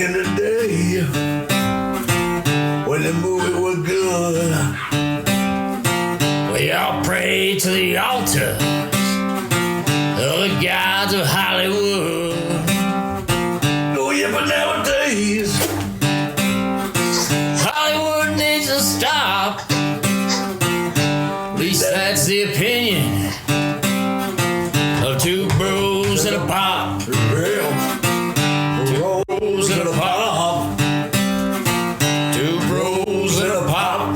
in the day when the movie was good, we all prayed to the altars of the gods of Hollywood. Oh yeah, but nowadays Hollywood needs to stop. At least that's the opinion of two bros and a pop. Two bros and a pop. Two bros and a pop.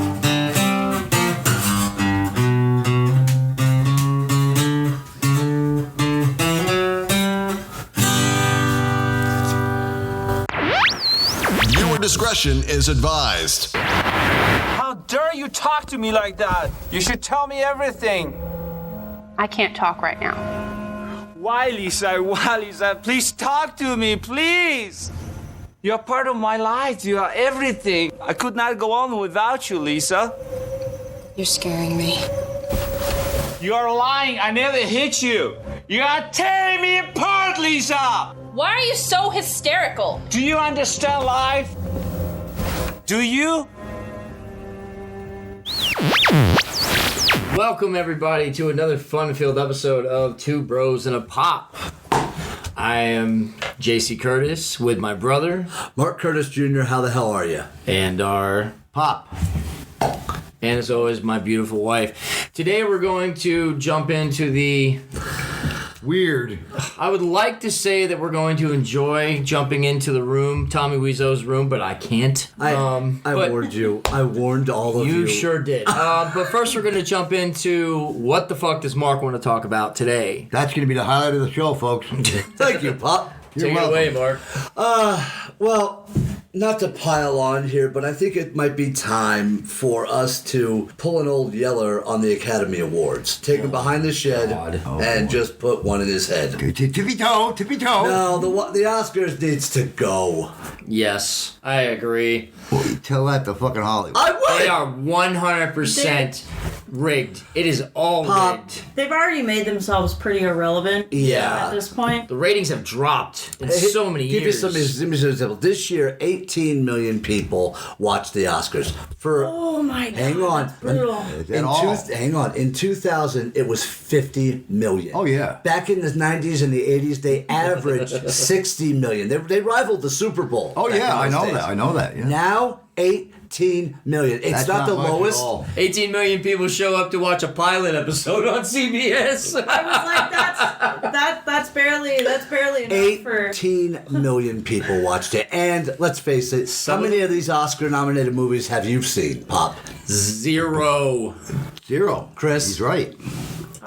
Viewer discretion is advised. How dare you talk to me like that? You should tell me everything. I can't talk right now. Why, Lisa? Why, Lisa? Please talk to me, please. You're part of my life. You are everything. I could not go on without you, Lisa. You're scaring me. You are lying. I never hit you. You are tearing me apart, Lisa. Why are you so hysterical? Do you understand life? Do you? Welcome, everybody, to another fun-filled episode of Two Bros and a Pop. I am JC Curtis with my brother. Mark Curtis Jr., how the hell are you? And our Pop. And as always, my beautiful wife. Today we're going to jump into the... Weird. I would like to say that we're going to enjoy jumping into the room, Tommy Wiseau's room, but I can't. I warned you. I warned all of you. You sure did. But first we're going to jump into what the fuck does Mark want to talk about today? That's going to be the highlight of the show, folks. Thank you, Pop. Take it away, Mark. Well, not to pile on here, but I think it might be time for us to pull an old Yeller on the Academy Awards. Take him behind the shed and just put one in his head. Tippy-toe, tippy-toe. No, the Oscars needs to go. Yes, I agree. Tell that to fucking Hollywood. I would! They are 100% rigged. It is all rigged. They've already made themselves pretty irrelevant Yeah. at this point. The ratings have dropped in so many Give years. you some example. This year, 18 million people watched the Oscars. Oh my god. Hang on. That's brutal. Hang on. In 2000, it was 50 million. Oh, yeah. Back in the 90s and the 80s, they averaged 60 million. They rivaled the Super Bowl. Oh, back yeah, in I those know days. that. I know that. Yeah. Now, 18 million. It's That's not the much at lowest. all. 18 million people show up to watch a pilot episode on CBS. I was like, that's barely enough for 18 million people watched it. And let's face it, how many of these Oscar-nominated movies have you seen, Pop? Zero. Chris? He's right.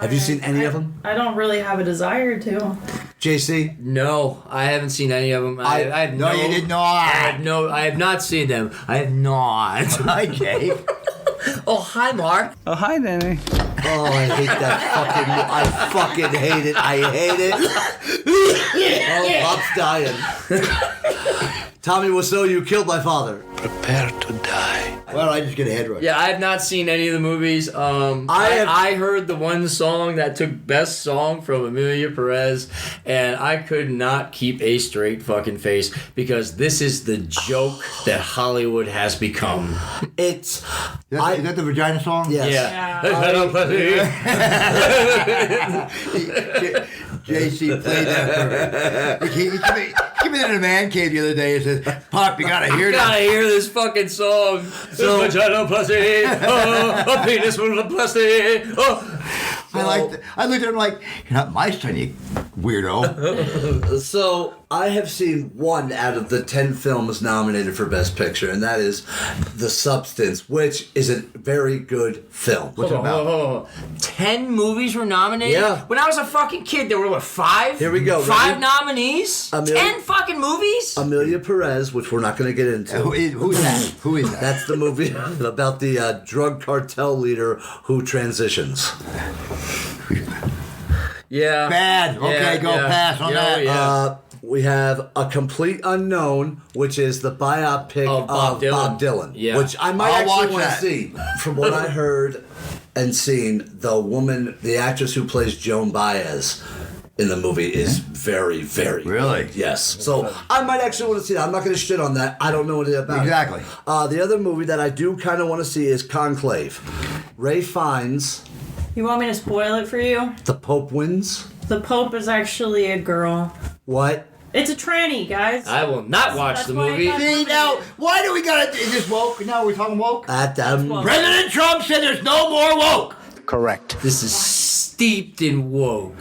Have you seen any of them? I don't really have a desire to. JC? No, I haven't seen any of them. I have No, you did not. I have not seen them. I have not. Hi, Jake. Oh, hi, Mark. Oh, hi, Danny. Oh, I hate that I fucking hate it. I hate it. Oh, Pop's dying. Tommy Wiseau, you killed my father. Prepare to die. Well, I just get a head rush. Yeah, I have not seen any of the movies. I heard the one song that took Best Song from Amelia Perez, and I could not keep a straight fucking face because this is the joke that Hollywood has become. It's... Is that the vagina song? Yes. JC played that for me. He came in a man cave the other day and says, Pop, you gotta hear this. Gotta hear this fucking song. So vagina plastic, a penis full of plastic. I looked at him like, you're not my son, you weirdo. So, I have seen one out of the 10 films nominated for Best Picture, and that is The Substance, which is a very good film. What's it about? 10 movies were nominated? Yeah. When I was a fucking kid, there were, what, 5? Here we go. 5 Ready? nominees? 10 fucking movies? Amelia Perez, which we're not going to get into. Who's that? Who is that? That's the movie about the drug cartel leader who transitions. Yeah. Bad. Okay, go pass on that. Yeah. We have A Complete Unknown, which is the biopic of Bob Dylan. Yeah. Which I might I'll actually watch want to that. see. From what I heard and seen, the actress who plays Joan Baez in the movie is very, very Really? yes. So I might actually want to see that. I'm not going to shit on that. I don't know anything about Exactly. it. The other movie that I do kind of want to see is Conclave. Ray Fiennes, You want me to spoil it for you? the Pope wins. The Pope is actually a girl. What? It's a tranny, guys. I will not watch That's the why I movie. got- See, now, why do we gotta... Is this woke? Now we're talking woke? woke. President Trump said there's no more woke. Correct. This is steeped in woke.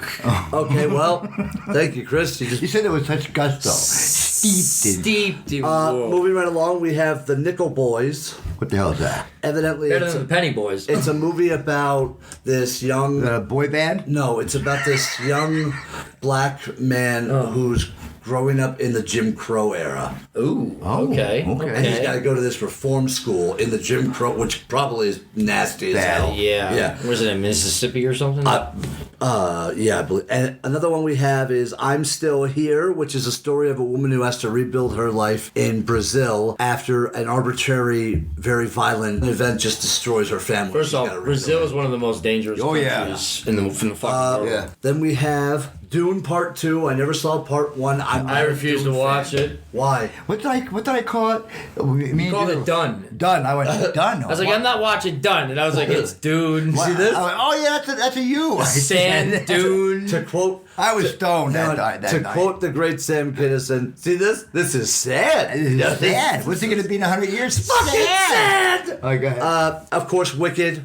Okay, well, thank you, Chris. You just You said it with such gusto. Steeped in woke. moving right along. We have the Nickel Boys. What the hell is that? Evidently, Better it's than the Penny Boys. it's a movie about this young. The boy band? No, it's about this young black man who's growing up in the Jim Crow era. Ooh, Oh, okay. okay. And he's got to go to this reform school in the Jim Crow, which probably is nasty as Bad. hell. Yeah. Yeah. Was it in Mississippi or something? Yeah, I believe. And another one we have is I'm Still Here, which is a story of a woman who has to rebuild her life in Brazil after an arbitrary, very violent event just destroys her family. First She's off, gotta Brazil rebuild is one of the most dangerous Oh, yeah. countries in the fucking world. Yeah. Then we have Dune Part 2. I never saw Part 1. I refuse to watch it. Why? What did I call it? Me Called it Done. Done. I went, done. I was like, I'm not watching Done, and I was like, it's Dune. What? See this? I went, oh, yeah, that's a you. Sand Dune. To quote... I was stoned that night. to quote the great Sam Kinison, see this? This is sad. It's sad. What's it going to be in 100 years? Fucking sad. Okay. go ahead. Of course, Wicked.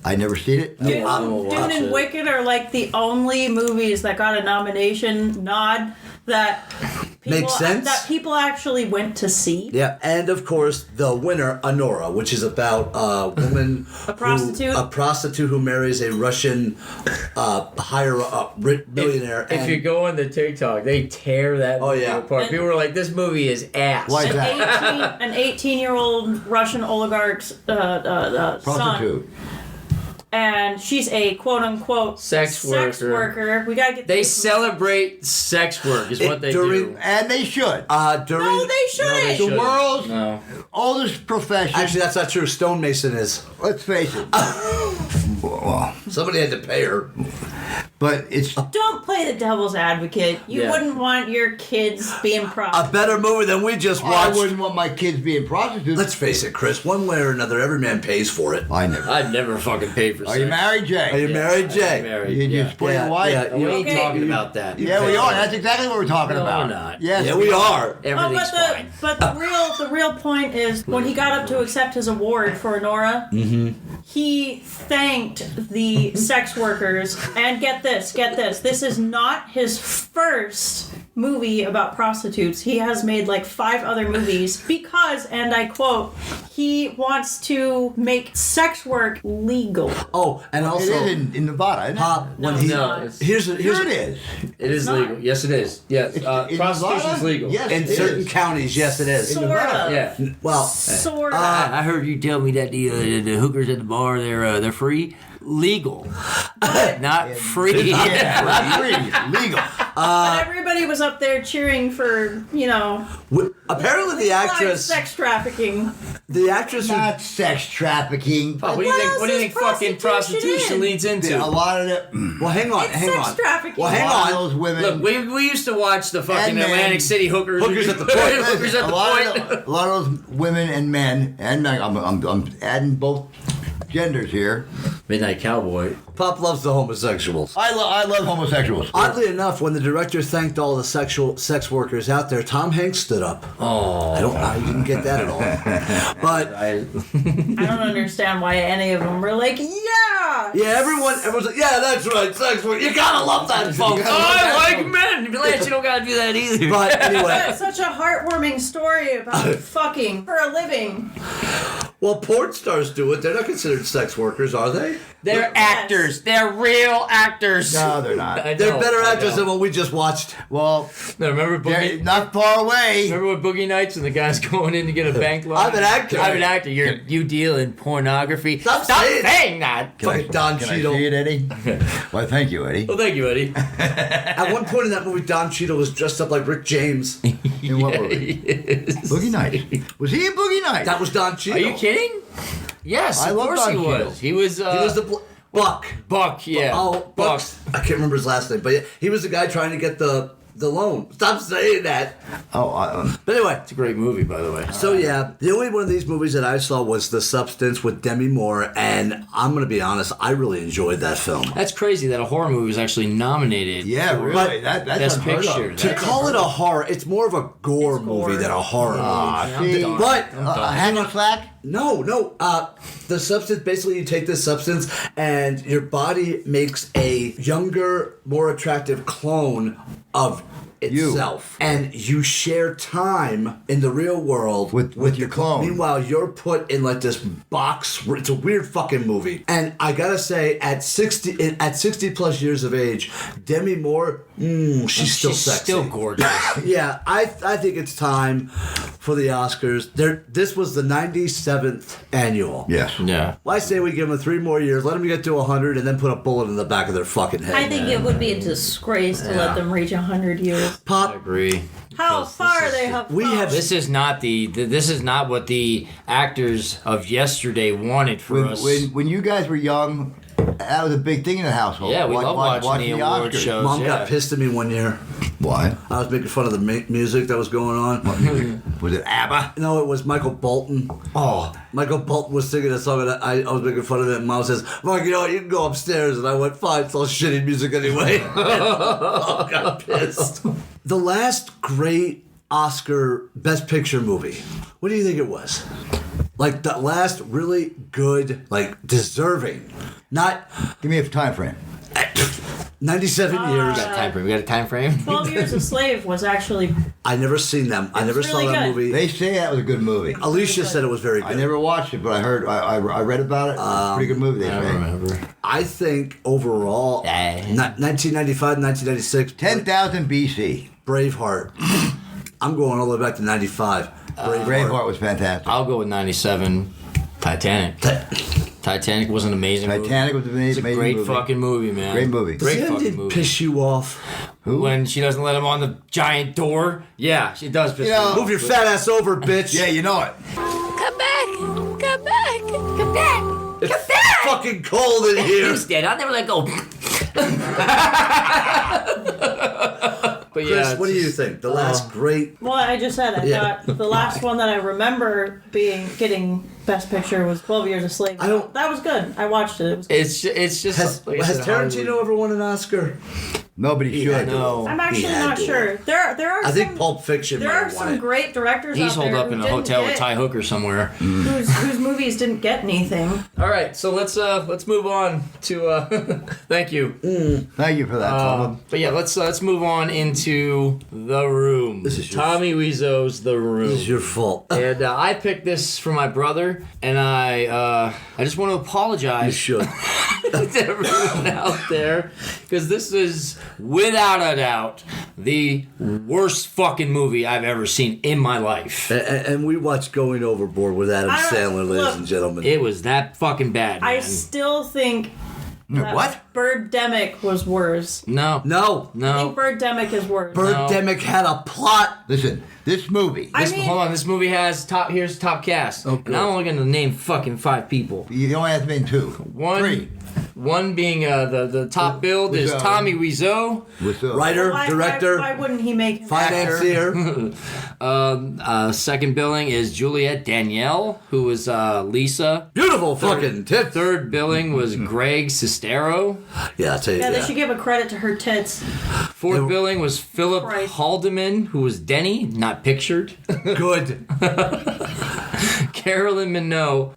I never seen it. Dune, watch Dune and it. Wicked are like the only movies that got a nod that people, Makes sense. that people actually went to see. Yeah, and of course, the winner, Honora, which is about a woman, A prostitute? a prostitute who marries a Russian higher millionaire. If you go on the TikTok, they tear that movie yeah. apart. People were like, this movie is ass. Why is that? An 18-year-old Russian oligarch's son. Prostitute. And she's a quote-unquote Sex worker. We gotta get They this- celebrate sex work, is what they do. And they should. during No, they shouldn't. The world's No. oldest profession. actually, that's not true. Stonemason is. Let's face it. Well, Somebody had to pay her. but it's Don't play the devil's advocate. You Yeah. wouldn't want your kids being A proud. better movie than we just I watched. wouldn't want my kids being prostitutes. Let's face it, Chris. One way or another, every man pays for it. I never. I'd never fucking pay for Are sex. you married, Jay? Are you married, Jay? Married, You yeah. support Yeah, your wife? yeah, We ain't Okay. talking about that. Yeah, we are. That's exactly what we're talking No, about. we're not. Yes, Yeah, we are. Everything's fine. But the real point is when he got up to accept his award for Honora, he thanked the sex workers. And get this, this is not his first movie about prostitutes. He has made like 5 other movies because, and I quote, he wants to make sex work legal. Oh, and It also, is in Nevada, isn't it? Pop, when No, he. it's No, not. it's, Here's Here it is. it is not. legal. Yes, it is. Yes, in prostitution's Nevada? legal. Yes. in it certain is. counties, yes, it is. Sort Nevada. of. Yeah. Well, Sort of. I heard you tell me that the hookers at the bar they're free, legal, not free. Yeah, free, legal. but everybody was up there cheering for, apparently the legalized actress, sex trafficking. the actress who Not sex trafficking. What do you What think? else What do you is think? Fucking prostitution prostitution in? leads into. A lot of them. Well, hang on, It's hang sex on. trafficking. Well, hang A lot of on. those women. Look, we used to watch the fucking And men. Atlantic City hookers. Hookers at the point. hookers at the a lot point. Of, a lot of those women and men, and I'm adding both genders here. Midnight Cowboy. Pop loves the homosexuals. I love homosexuals. Oddly enough, when the director thanked all the sex workers out there, Tom Hanks stood up. Oh, I didn't get that at all. But I I don't understand why any of them were like, yeah! yeah, everyone's like, yeah, that's right, sex work. You gotta love that, folks. I like men. Lance, you don't gotta do that either. But anyway, That's such a heartwarming story about fucking for a living. well, porn stars do it. They're not considered sex workers, are they? They're actors. They're real actors. No, they're not. I They're know, better I actors know. than what we just watched. Well, No, remember they're Boogie? not far away. Remember what Boogie Nights and the guy's going in to get a bank loan? I'm an actor. I'm an actor. You deal in pornography. Stop saying- saying that. Fucking Don Can I Cheadle. see it, Eddie? Why, thank you, Eddie. Well, thank you, Eddie. At one point in that movie, Don Cheadle was dressed up like Rick James. In what movie? Boogie Nights. Was he in Boogie Nights? That was Don Are Cheadle. you kidding? Yes, I of love course Don he Cheadle. was. He was. He was the. Buck. Buck, yeah. Oh, Buck. I can't remember his last name, but yeah, he was the guy trying to get the loan. Stop saying that. But anyway, it's a great movie, by the way. So yeah, the only one of these movies that I saw was The Substance with Demi Moore, and I'm gonna be honest, I really enjoyed that film. That's crazy that a horror movie was actually nominated. Yeah, for really. That's Best unheard of. Picture. To call it a horror, it's more of a gore movie than a horror movie. See, But hang on slack. No. The substance, basically you take this substance and your body makes a younger, more attractive clone of itself. And you share time in the real world with your clone. Meanwhile, you're put in like this box. It's a weird fucking movie. And I gotta say, at 60 plus years of age, Demi Moore, she's still sexy. Still gorgeous. Yeah, I think it's time for the Oscars. This was the 97th annual. Yes. Yeah. Well, I say we give them 3 more years, let them get to 100, and then put a bullet in the back of their fucking head. I think it would be a disgrace to let them reach 100 years. Pop. I agree. How far they have come. This is not this is not what the actors of yesterday wanted for us. When you guys were young, that was a big thing in the household. Yeah, we love watching the award Oscars. shows. Mom got pissed at me one year. Why? I was making fun of the music that was going on. What music? Was it ABBA? No, it was Michael Bolton. Oh. Michael Bolton was singing a song, and I was making fun of it, and Mom says, Mark, you know what, you can go upstairs. And I went, fine, it's all shitty music anyway. I got pissed. The last great Oscar Best Picture movie, what do you think it was? Like, the last really good, like, deserving. Not... Give me a time frame. 97 years. We got a time frame. 12 Years a Slave was actually... I never seen them. I never saw really that good. movie. They say that was a good movie. Alicia said it was very good. I never watched it, but I heard, I read about it. It's a pretty good movie, they I say. don't remember. I think overall, 1995, 1996, 10,000 BC. Braveheart. I'm going all the way back to 95. Braveheart was fantastic. I'll go with 97. Titanic. Titanic was an amazing movie. Titanic was an amazing It's a great movie. fucking movie, man. Great movie. Great Does fucking it movie. piss you off? Who? When she doesn't let him on the giant door. Yeah, she does piss me know- off. Move your fat ass over, bitch. Yeah, you know it. Come back! Come back! Come back! It's fucking cold in here. He's dead. I'll never let go. But Chris, yeah, what do you think? The last great... Well, I just said, I thought the last one that I remember getting Best Picture was 12 Years a Slave. That was good. I watched it. It was good. It's just... Has Tarantino ever won an Oscar? Nobody should. No. I'm actually had not to. sure. There are I think some, Pulp Fiction there might are have won some it. great directors He's out holed there up in who a hotel didn't with Ty Hooker somewhere. whose movies didn't get anything. All right, so let's move on to thank you. Thank you for that, Tom. But yeah, let's move on into The Room. This is your Tommy Wiseau's The Room. This is your fault. And I picked this for my brother, and I just want to You apologize should. to everyone out there, because this is without a doubt the worst fucking movie I've ever seen in my life. And we watched Going Overboard with Adam Sandler, ladies and gentlemen. It was that fucking bad, man. I still think What? Birdemic was worse. No. No. I think Birdemic is worse. Birdemic had a plot. Listen, this movie. Hold on, this movie has here's top cast. Oh, good. And I'm only going to name fucking 5 people. You only have to name 2. One being the top build is Wiseau. Tommy Wiseau. Writer, Why- director, Why wouldn't he make him financier. Second billing is Juliette Danielle, who was Lisa. Beautiful fucking tits. Third billing was Greg Sestero. Yeah, I'll tell you. Yeah, they should give a credit to her tits. Fourth billing was Philip Christ. Haldeman, who was Denny, not pictured. Good. Carolyn Minogue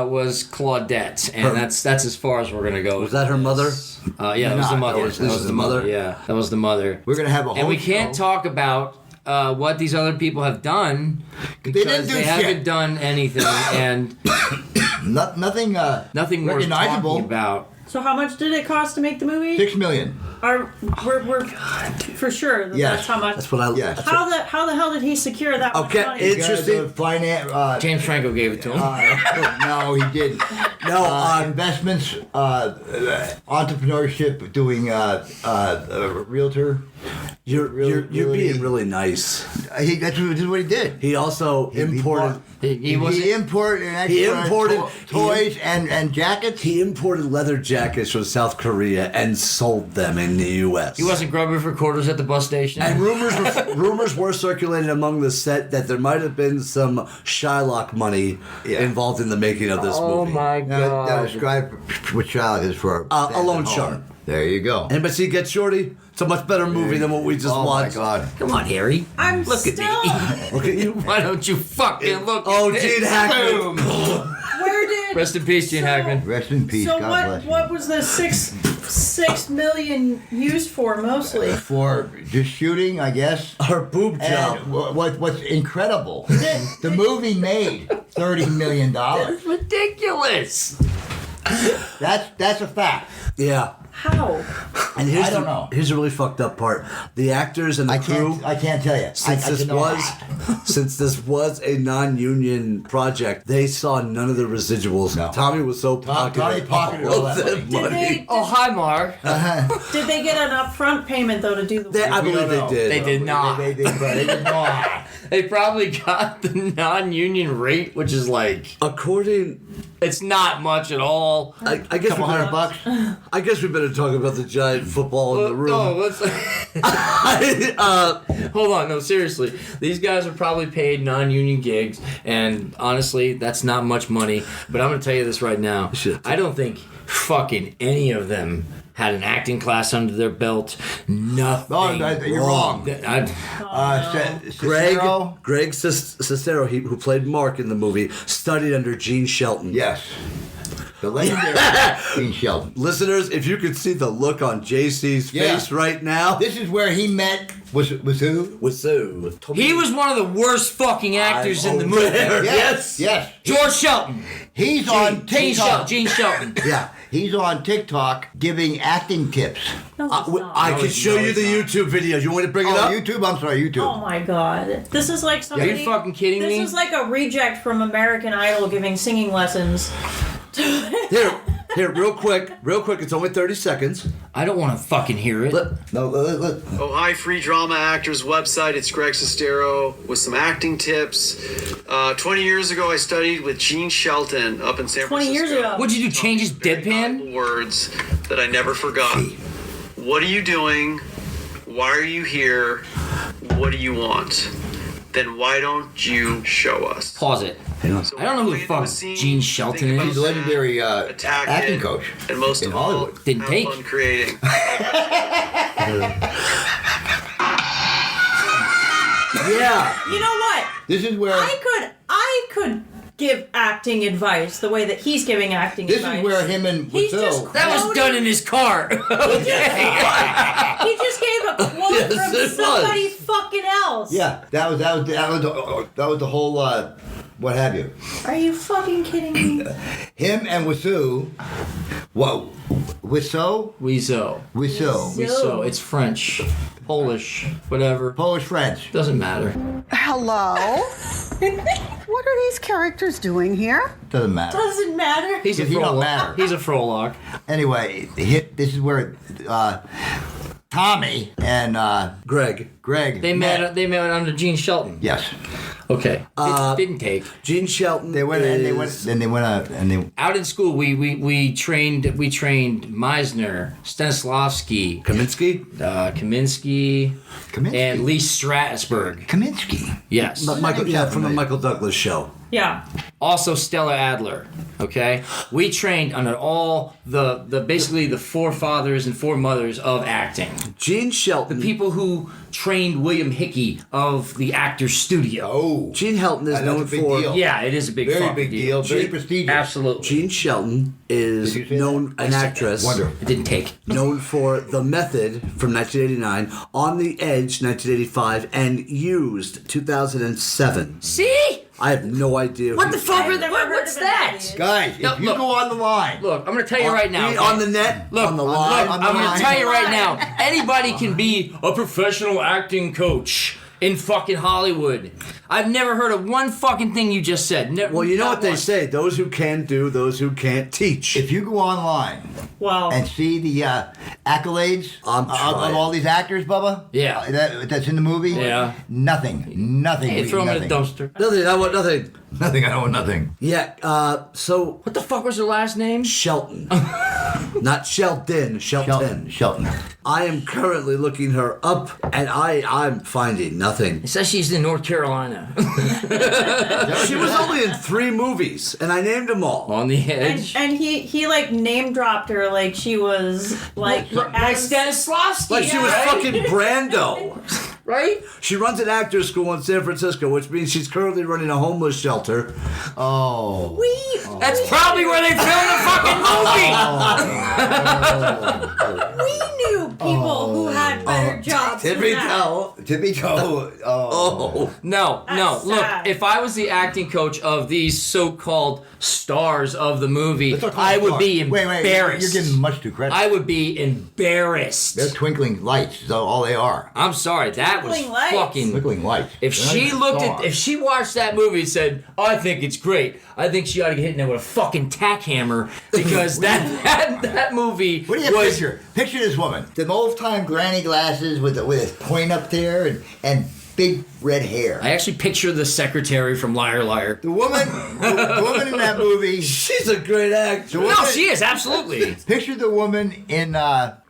was Claudette, and that's as far as we're gonna go. Was that her mother? Yeah, that was the mother. This is the mother? Yeah, that was the mother. We're going to have a whole And we can't show. talk about what these other people have done because didn't do shit. haven't done anything, and Nothing nothing worth recognizable. talking about. So how much did it cost to make the movie? $6 million. we're for sure that's how much. That's what I. Yes. How the hell did he secure that much Okay, money? interesting. James Franco gave it to him. No, he didn't. No, investments, entrepreneurship, doing realtor. You're being really nice. This is what he did. He also imported. He imported toys and jackets. He imported leather jackets from South Korea and sold them in the U.S. He wasn't grubbing for quarters at the bus station. And rumors were circulated among the set that there might have been some Shylock money involved in the making of this movie. Oh my god! Now describe what Shylock is for. A loan shark. There you go. Anybody see Get Shorty? It's a much better movie than what we just watched. Oh my god! Come on, Harry. Look at me. Look at you. Why don't you fucking look? Oh, at Gene this? Hackman. Where did? Rest in peace, Gene Hackman. Rest in peace. So God bless you. what was the six million used for mostly? For just shooting, I guess. Her boob job. And what's incredible, the movie made $30 million. That's ridiculous. That's a fact. Yeah. How? And here's I don't know. Here's a really fucked up part. The actors and the crew. I can't tell you. Since this was a non-union project, they saw none of the residuals. No. Tommy was so Tommy pocketed all that money. Oh, hi, Mark. Did they get an upfront payment though to do the work? I believe they did. They did not. They did not. They probably got the non-union rate, which is like it's not much at all. I guess Couple $100. I guess we better talk about the giant football in the room. No, let's. Hold on, no, seriously. These guys are probably paid non-union gigs, and honestly, that's not much money. But I'm going to tell you this right now. I don't think fucking any of them had an acting class under their belt. Nothing. Oh, you're wrong. Greg Sestero, who played Mark in the movie, studied under Gene Shelton. Yes. The legendary Gene Shelton. Listeners, if you could see the look on JC's face right now. This is where he met with who? He was one of the worst fucking actors in the movie. Yes. George Shelton. He's on TikTok. Gene Shelton. Yeah. He's on TikTok giving acting tips. I can show you the YouTube video. You want to bring it up? YouTube? I'm sorry, YouTube. Oh my god. This is like somebody... Are you fucking kidding me? This is like a reject from American Idol giving singing lessons. Here, real quick. It's only 30 seconds. I don't want to fucking hear it. Look. Oh, hi, Free Drama Actors website. It's Greg Sestero with some acting tips. 20 years ago, I studied with Gene Shelton up in San 20 Francisco. years ago. What'd you do, change his deadpan? Words that I never forgot. What are you doing? Why are you here? What do you want? Then why don't you show us? Pause it. So I don't know who the fuck Gene Shelton is. He's a legendary acting coach and most in of all, Hollywood. Didn't take. fun creating. Yeah. You know what? This is where I could give acting advice the way that he's giving acting this advice. is where him and He's Wiseau. just That was done in his car. He just gave a quote Yes, from it somebody was. fucking else. Yeah, that was the whole what have you. Are you fucking kidding me? Him and Wiseau. What? Wiseau? Wiseau. It's French, Polish, whatever. Polish French. Doesn't matter. Hello? What are these characters doing here? Doesn't matter. Doesn't matter. He's a He don't Frollock. matter. He's a Frollock. Anyway, this is where Tommy and Greg. They met under Gene Shelton. Yes. Okay. It didn't take. Gene Shelton. They went Out in school, we trained Meisner, Stanislavski, Kaminsky? Kaminsky, and Lee Strasberg. Kaminsky. Yes. From the Michael Douglas show. Yeah. Also Stella Adler. Okay, we trained under all the basically the forefathers and foremothers of acting. Gene Shelton. The people who trained William Hickey of the Actors Studio. Oh, Gene Shelton is known for. Yeah, it is a very fucking big deal. Very prestigious. Absolutely. Gene Shelton is known an actress. Wonderful. It didn't take. Known for The Method from 1989, On the Edge 1985, and Used 2007. See? I have no idea. What the fuck? I've never heard What's of that? it. Guys, if you look. go on the line. Look, I'm going to tell you right now. On the net? Look, on the line? Look, I'm going to tell you right now. Anybody can be a professional acting coach in fucking Hollywood. I've never heard of one fucking thing you just said. Well, you know what they say. Those who can do, those who can't teach. If you go online and see the accolades of all these actors, Bubba, that's in the movie, nothing. Hey, throw them in a dumpster. Nothing. I want nothing. Nothing. I don't want nothing. Yeah. So what the fuck was her last name? Shelton. Not Shelton. Shelton. I am currently looking her up, and I'm finding nothing. It says she's in North Carolina. She was only in 3 movies, and I named them all. On the Edge. And he like name dropped her like she was like Stanislavski. Like she was fucking Brando. Right? She runs an actor's school in San Francisco, which means she's currently running a homeless shelter. Oh. That's probably where they filmed the fucking movie. We knew people who had better jobs. Tippy than that. toe. No. That's Look, sad. if I was the acting coach of these so-called stars of the movie, Let's not call I them would stars. be Wait, embarrassed. you're giving much too credit. I would be embarrassed. They're twinkling lights. Is all they are. I'm sorry, that was Twinkling lights. fucking. Twinkling lights. If They're not she even looked stars. if she watched that movie and said, "I think it's great," I think she ought to get hit in there with a fucking tack hammer because that movie What do you was. picture? Picture this woman. The old-time granny glasses with his point up there and big red hair. I actually picture the secretary from Liar Liar. The woman in that movie. She's a great actor. No, she is absolutely. Picture the woman in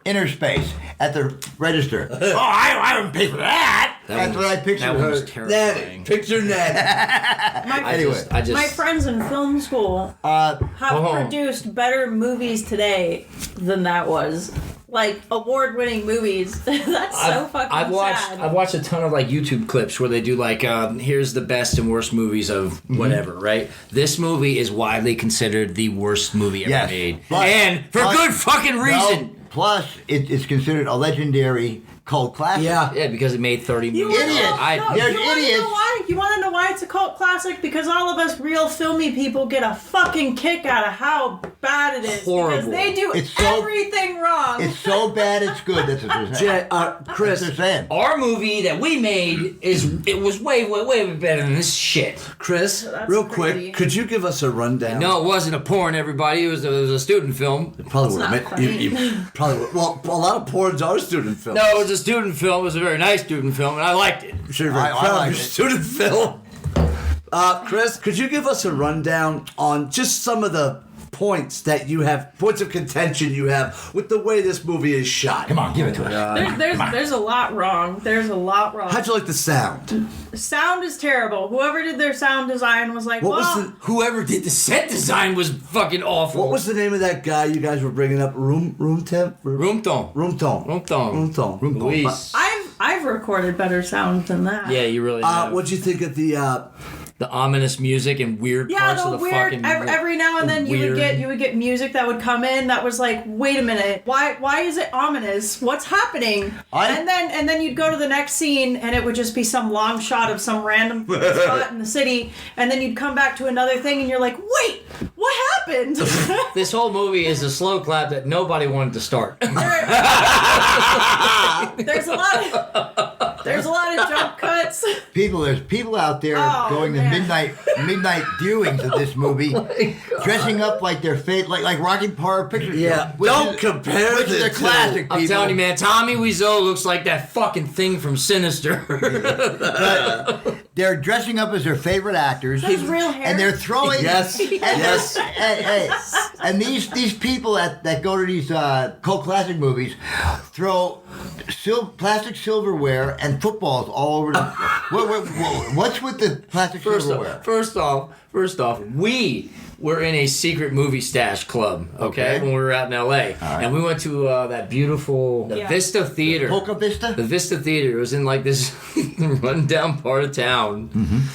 Inner Space at the register. I wouldn't pay for that. That's what I pictured That one her. was terrifying. Picture Ned. I just My friends in film school have produced better movies today than that was. Like award-winning movies. That's so fucking I've sad. watched a ton of like YouTube clips where they do like here's the best and worst movies of whatever, right? This movie is widely considered the worst movie ever made, and for good fucking reason. No, plus, it's considered a legendary cult classic. Yeah, because it made 30 million. Idiots. There's you idiots. Know why? You want to know why it's a cult classic? Because all of us real filmy people get a fucking kick out of how bad it is. Horrible. Because they do It's so- everything wrong. It's so bad it's good. That's what they're saying. Chris, That's what they're saying. Our movie that we made was way better than this shit. Chris, That's real crazy. quick, could you give us a rundown? No, it wasn't a porn, everybody. It was a student film. Probably would not have funny. you probably would. Well, a lot of porns are student films. No, it was a student film. It was a very nice student film, and I liked it. I'm sure you're very I proud of like your it. student film. Chris, could you give us a rundown on just some of the points of contention you have with the way this movie is shot? Come on, give it to us. There's a lot wrong. There's a lot wrong. How'd you like the sound? Sound is terrible. Whoever did their sound design was like, What was well, the Whoever did the set design was fucking awful. What was the name of that guy you guys were bringing up? Room tone. Luis. I've recorded better sound than that. Yeah, you really have. What'd you think of the? The ominous music and weird Yeah, parts the of the weird. fucking. Every now and then you would get music that would come in that was like, wait a minute, why is it ominous? What's happening? And then you'd go to the next scene and it would just be some long shot of some random spot in the city, and then you'd come back to another thing and you're like, wait, what happened? This whole movie is a slow clap that nobody wanted to start. There's a lot of jump cuts. There's people out there going to man. midnight viewings of this movie, dressing up like their like Rocky Horror Picture Show. Yeah, don't compare which is the a two. classic. I'm people. telling you, man, Tommy Wiseau looks like that fucking thing from Sinister. They're dressing up as their favorite actors. His real hair. And they're throwing Yes. and these people that go to these cult classic movies throw plastic silverware and footballs all over the. What's with the plastic silverware? First off, we were in a secret movie stash club, okay, when we were out in L.A. And we went to that beautiful Vista Theater. Polka Vista? The Vista Theater. It was in like this rundown part of town.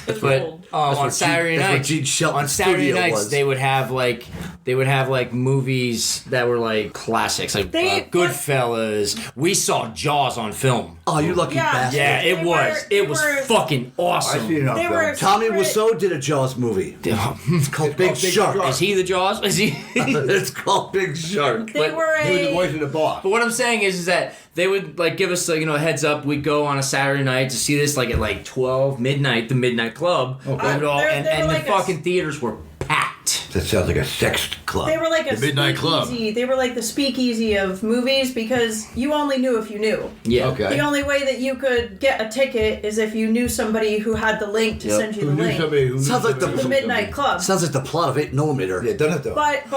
It's But old. on Saturday nights, Gene Shelton's on Saturday studio nights was. they would have like they would have like movies that were like classics, like Goodfellas. We saw Jaws on film. Oh, you lucky bastard! Yeah, it was fucking awesome. I seen it on film. Tommy Wiseau did a Jaws movie. It's called Big Shark. Is he the Jaws? Is he? It's called Big Shark. They were He was the voice of the boss. But what I'm saying is that they would like give us a heads up. We'd go on a Saturday night to see this like at like 12 midnight, the Midnight Club. Okay. And the fucking theaters were packed. That sounds like a sex club. They were like the Midnight Club. They were like the speakeasy of movies because you only knew if you knew. Yeah. Okay. The only way that you could get a ticket is if you knew somebody who had the link to send you the link. Sounds like the Midnight Club. Sounds like the plot of 8mm. Yeah, don't have to. But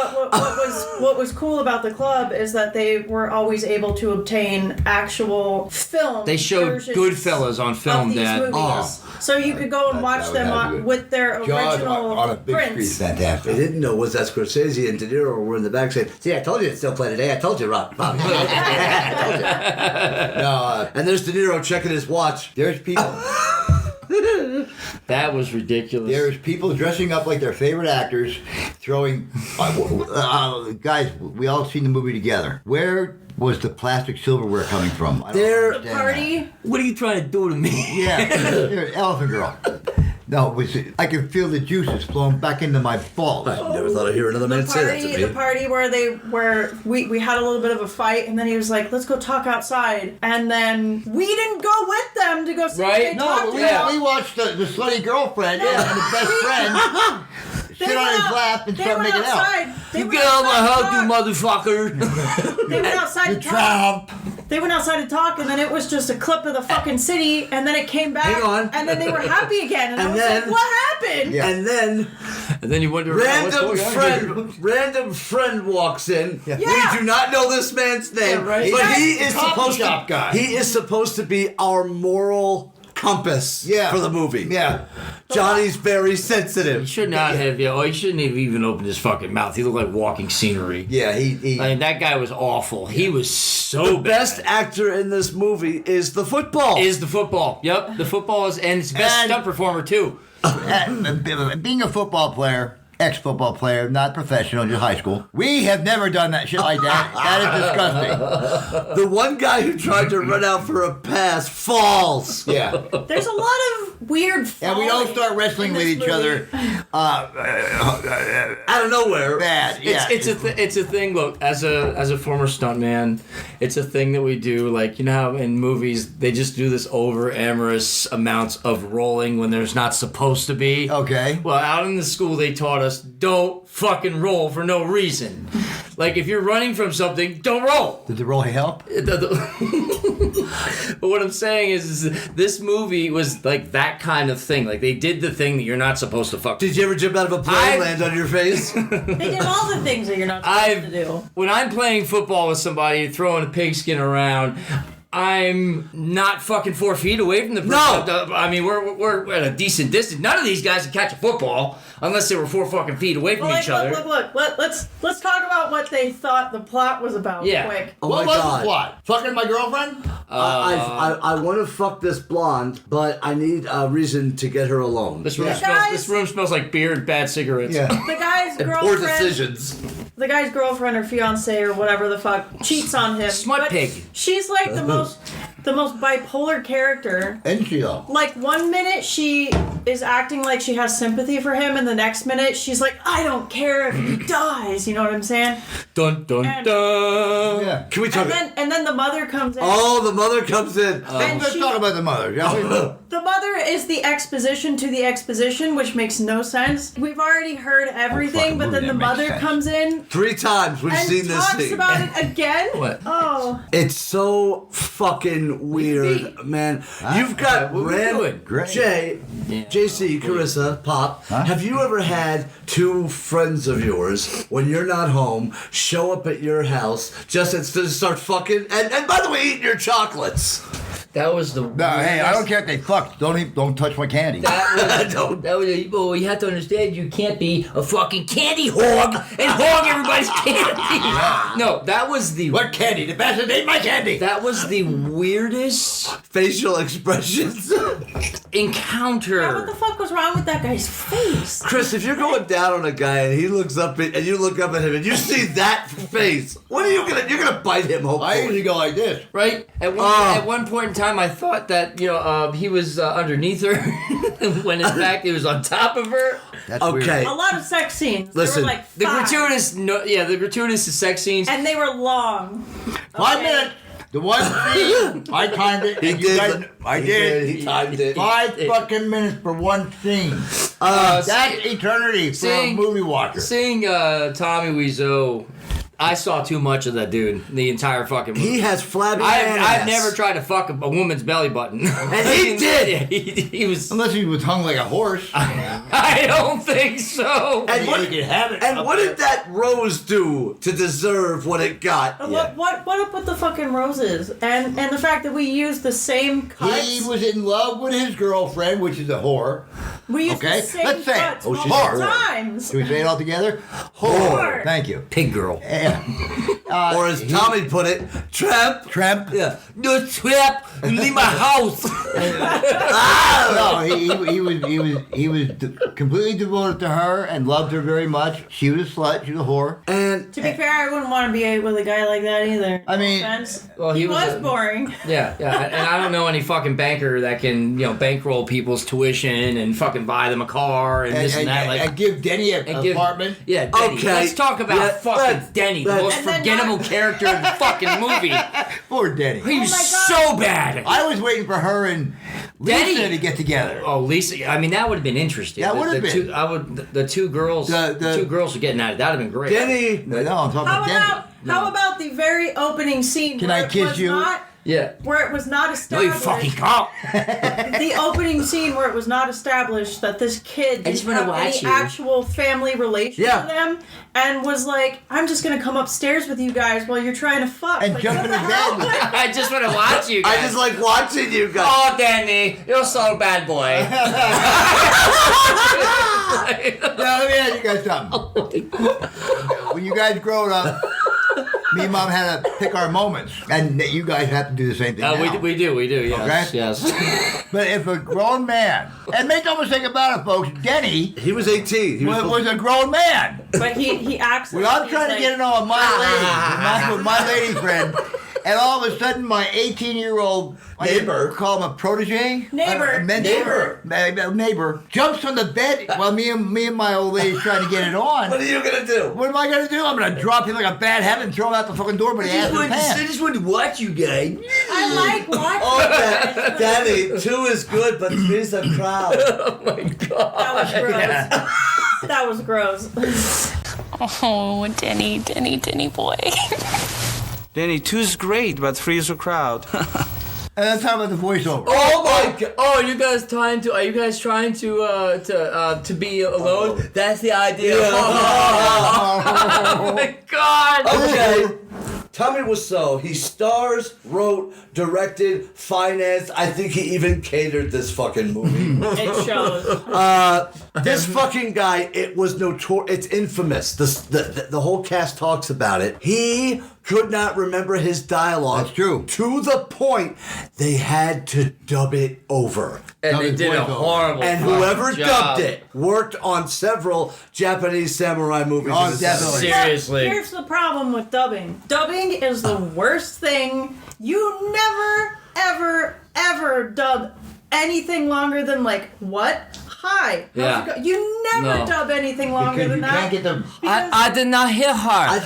what was cool about the club is that they were always able to obtain actual film. They showed Goodfellas on film, Dad. So you could go and watch them with their original on a big screen is fantastic. They didn't know was that Scorsese and De Niro were in the back saying, "See, I told you it's still play today. I told you, Rob." I told you. No, and there's De Niro checking his watch. There's people. That was ridiculous. There's people dressing up like their favorite actors, throwing. Guys, we all seen the movie together. Where was the plastic silverware coming from? The party. What are you trying to do to me? Yeah, Elephant Girl. No, I can feel the juices flowing back into my balls. I never thought I'd hear another man say that to me. The party where we had a little bit of a fight, and then he was like, "Let's go talk outside," and then we didn't go with them to go see what they talked about. We watched the slutty girlfriend and the best friend sit on his lap and start making out. You get out of my house, you motherfucker! They went outside to talk. They went outside to talk, and then it was just a clip of the fucking city, and then it came back, and then they were happy again, and I was like, "What happened?" Yeah. And then you wonder random friend walks in. Yeah. We do not know this man's name, but he is supposed to be our moral compass for the movie. Yeah. Johnny's very sensitive. He should not have. He shouldn't have even opened his fucking mouth. He looked like walking scenery. Yeah, I mean, that guy was awful. He was so the best actor in this movie is the football. Yep, the football is, and it's best stunt performer too. Being a football player. Ex-football player, not professional, just high school. We have never done that shit like that. That is disgusting. The one guy who tried to run out for a pass falls. Yeah. There's a lot of weird and we don't start wrestling with each other out of nowhere. Bad. Yeah. It's a thing. Look, as a former stuntman, it's a thing that we do. Like, you know how in movies they just do this over amorous amounts of rolling when there's not supposed to be. Okay. Well, out in the school they taught us, don't fucking roll for no reason. Like, if you're running from something, don't roll. Did the roll help? But what I'm saying is this movie was like that kind of thing. Like, they did the thing that you're not supposed to fuck. Did you ever jump out of a plane and land on your face? They did all the things that you're not supposed to do. When I'm playing football with somebody, throwing a pigskin around, I'm not fucking 4 feet away from the person. No! I mean, we're at a decent distance. None of these guys can catch a football unless they were 4 fucking feet away from each other. Look. Let's talk about what they thought the plot was about. Yeah. Quick. Oh what my was God. the plot? Fucking my girlfriend? I want to fuck this blonde, but I need a reason to get her alone. This room smells like beer and bad cigarettes. Yeah. The guy's Poor girlfriend. decisions. The guy's girlfriend or fiance or whatever the fuck cheats on him. Smut but pig. She's like the most bipolar character. Isn't she though? Like, 1 minute she is acting like she has sympathy for him, and the next minute she's like, I don't care if he dies. You know what I'm saying? Dun dun dun. Yeah. Can we talk? And then the mother comes in. Oh, the mother comes in. Let's talk about the mother, shall we? The mother is the exposition to the exposition, which makes no sense. We've already heard everything, but then the mother comes in 3 times we've and seen this talks scene. about it again. What? Oh. It's so fucking weird, man. You've got Jay, JC, Carissa, Pop. Have you ever had 2 friends of yours, when you're not home, show up at your house just to start fucking, and by the way, eating your chocolates? That was the. No, hey, I don't care if they fucked. Don't touch my candy. Well, you have to understand, you can't be a fucking candy hog and hog everybody's candy. No, that was the. What candy? The bastard ate my candy. That was the weirdest facial expressions. encounter. Yeah, what the fuck was wrong with that guy's face? Chris, if you're going down on a guy and he looks up and you look up at him and you see that face, what are you gonna? You're gonna bite him. Hopefully. I usually go like this. Right? At one point in time, I thought that, he was underneath her when in fact he was on top of her. That's okay. weird. A lot of sex scenes. Listen, they were like The five, gratuitous sex scenes. and they were long. 5 minutes. The one scene, I timed it. He and you did. guys- I did. He timed it. 5 fucking minutes for one scene. That's eternity for a movie watcher. Seeing Tommy Wiseau, I saw too much of that dude the entire fucking movie. He has flabby I've ass. never tried to fuck a woman's belly button. And he did. He was. Unless he was hung like a horse. I don't think so. And You can have it. what did that rose do to deserve what it got? What up with the fucking roses and the fact that we used the same cuts? He was in love with his girlfriend, which is a whore. We used Okay, the same let's say it. cuts Oh, she's multiple a whore. times. Do we say it all together? Whore. Thank you. Pig girl. Or as Tommy put it, tramp. Tramp. Yeah. No trap. You leave my house. No, he was completely devoted to her and loved her very much. She was a slut. She was a whore. And To be fair, I wouldn't want to be with a guy like that either. I mean, No offense. Well, he he was was a- boring. Yeah. And I don't know any fucking banker that can, bankroll people's tuition and fucking buy them a car and this and that. Like, and give Denny an and give- apartment. Yeah, Denny. Okay. Let's talk about Yeah, fucking Denny, the most And then forgettable not- character in the fucking movie. Poor Denny. He was my God. so bad. I was waiting for her and Lisa Denny. to get together. Oh, Lisa! I mean, that would have been interesting. That would have been. The two girls. The two girls were getting at it. That would have been great. Denny. No, I'm talking How about Denny. about how about the very opening scene Can where I it kiss was you? not Yeah. where it was not No, established? you fucking can't. The opening scene where it was not established that this kid I just didn't wanna have any watch you. actual family relation Yeah. to them, and was like, "I'm just gonna come upstairs with you guys while you're trying to fuck." And Like, jump what in the the hell? bed. I just want to watch you guys. I just like watching you guys. Oh, Danny, you're so bad boy. Now, let me ask you guys something. When you guys growing up, me and Mom had to pick our moments, and you guys have to do the same thing now. we do, yes, Okay. yes. But if a grown man, and make no mistake about it, folks, Denny He was 18. He was a grown man. But he acts. Well, like I'm he's trying to like, get it on my lady, with my lady friend, and all of a sudden my 18-year-old Neighbor. call him a protege, Neighbor. neighbor, jumps on the bed while me and my old lady's trying to get it on. What are you gonna do? What am I gonna do? I'm gonna drop him like a bad habit and throw him out the fucking door, but he has his pants. just wanted to watch you guys. I like watching. Oh, Daddy, 2 is good, but 3's a crowd. Oh my god. That was gross. That was gross. Oh, Denny boy. Danny, 2's great, but 3's a crowd. And then talk about the voiceover. Oh my god! Oh, are you guys trying to be alone? That's the idea. Oh my god! Okay. Tommy Wiseau, he stars, wrote, directed, financed. I think he even catered this fucking movie. It shows. This fucking guy, it was it's infamous. The whole cast talks about it. He could not remember his dialogue. That's true. To the point they had to dub it over. And That they was did a voiceover. horrible. And fucking whoever job. dubbed it worked on several Japanese samurai movies. Oh, in the definitely. 70s. Seriously. Here's the problem with dubbing. Dubbing is the worst thing. You never, ever dub anything longer than like what? Hi. How's Yeah. it go? You never No. dub anything longer Because than you that. can't get the... Because I did not hit her. I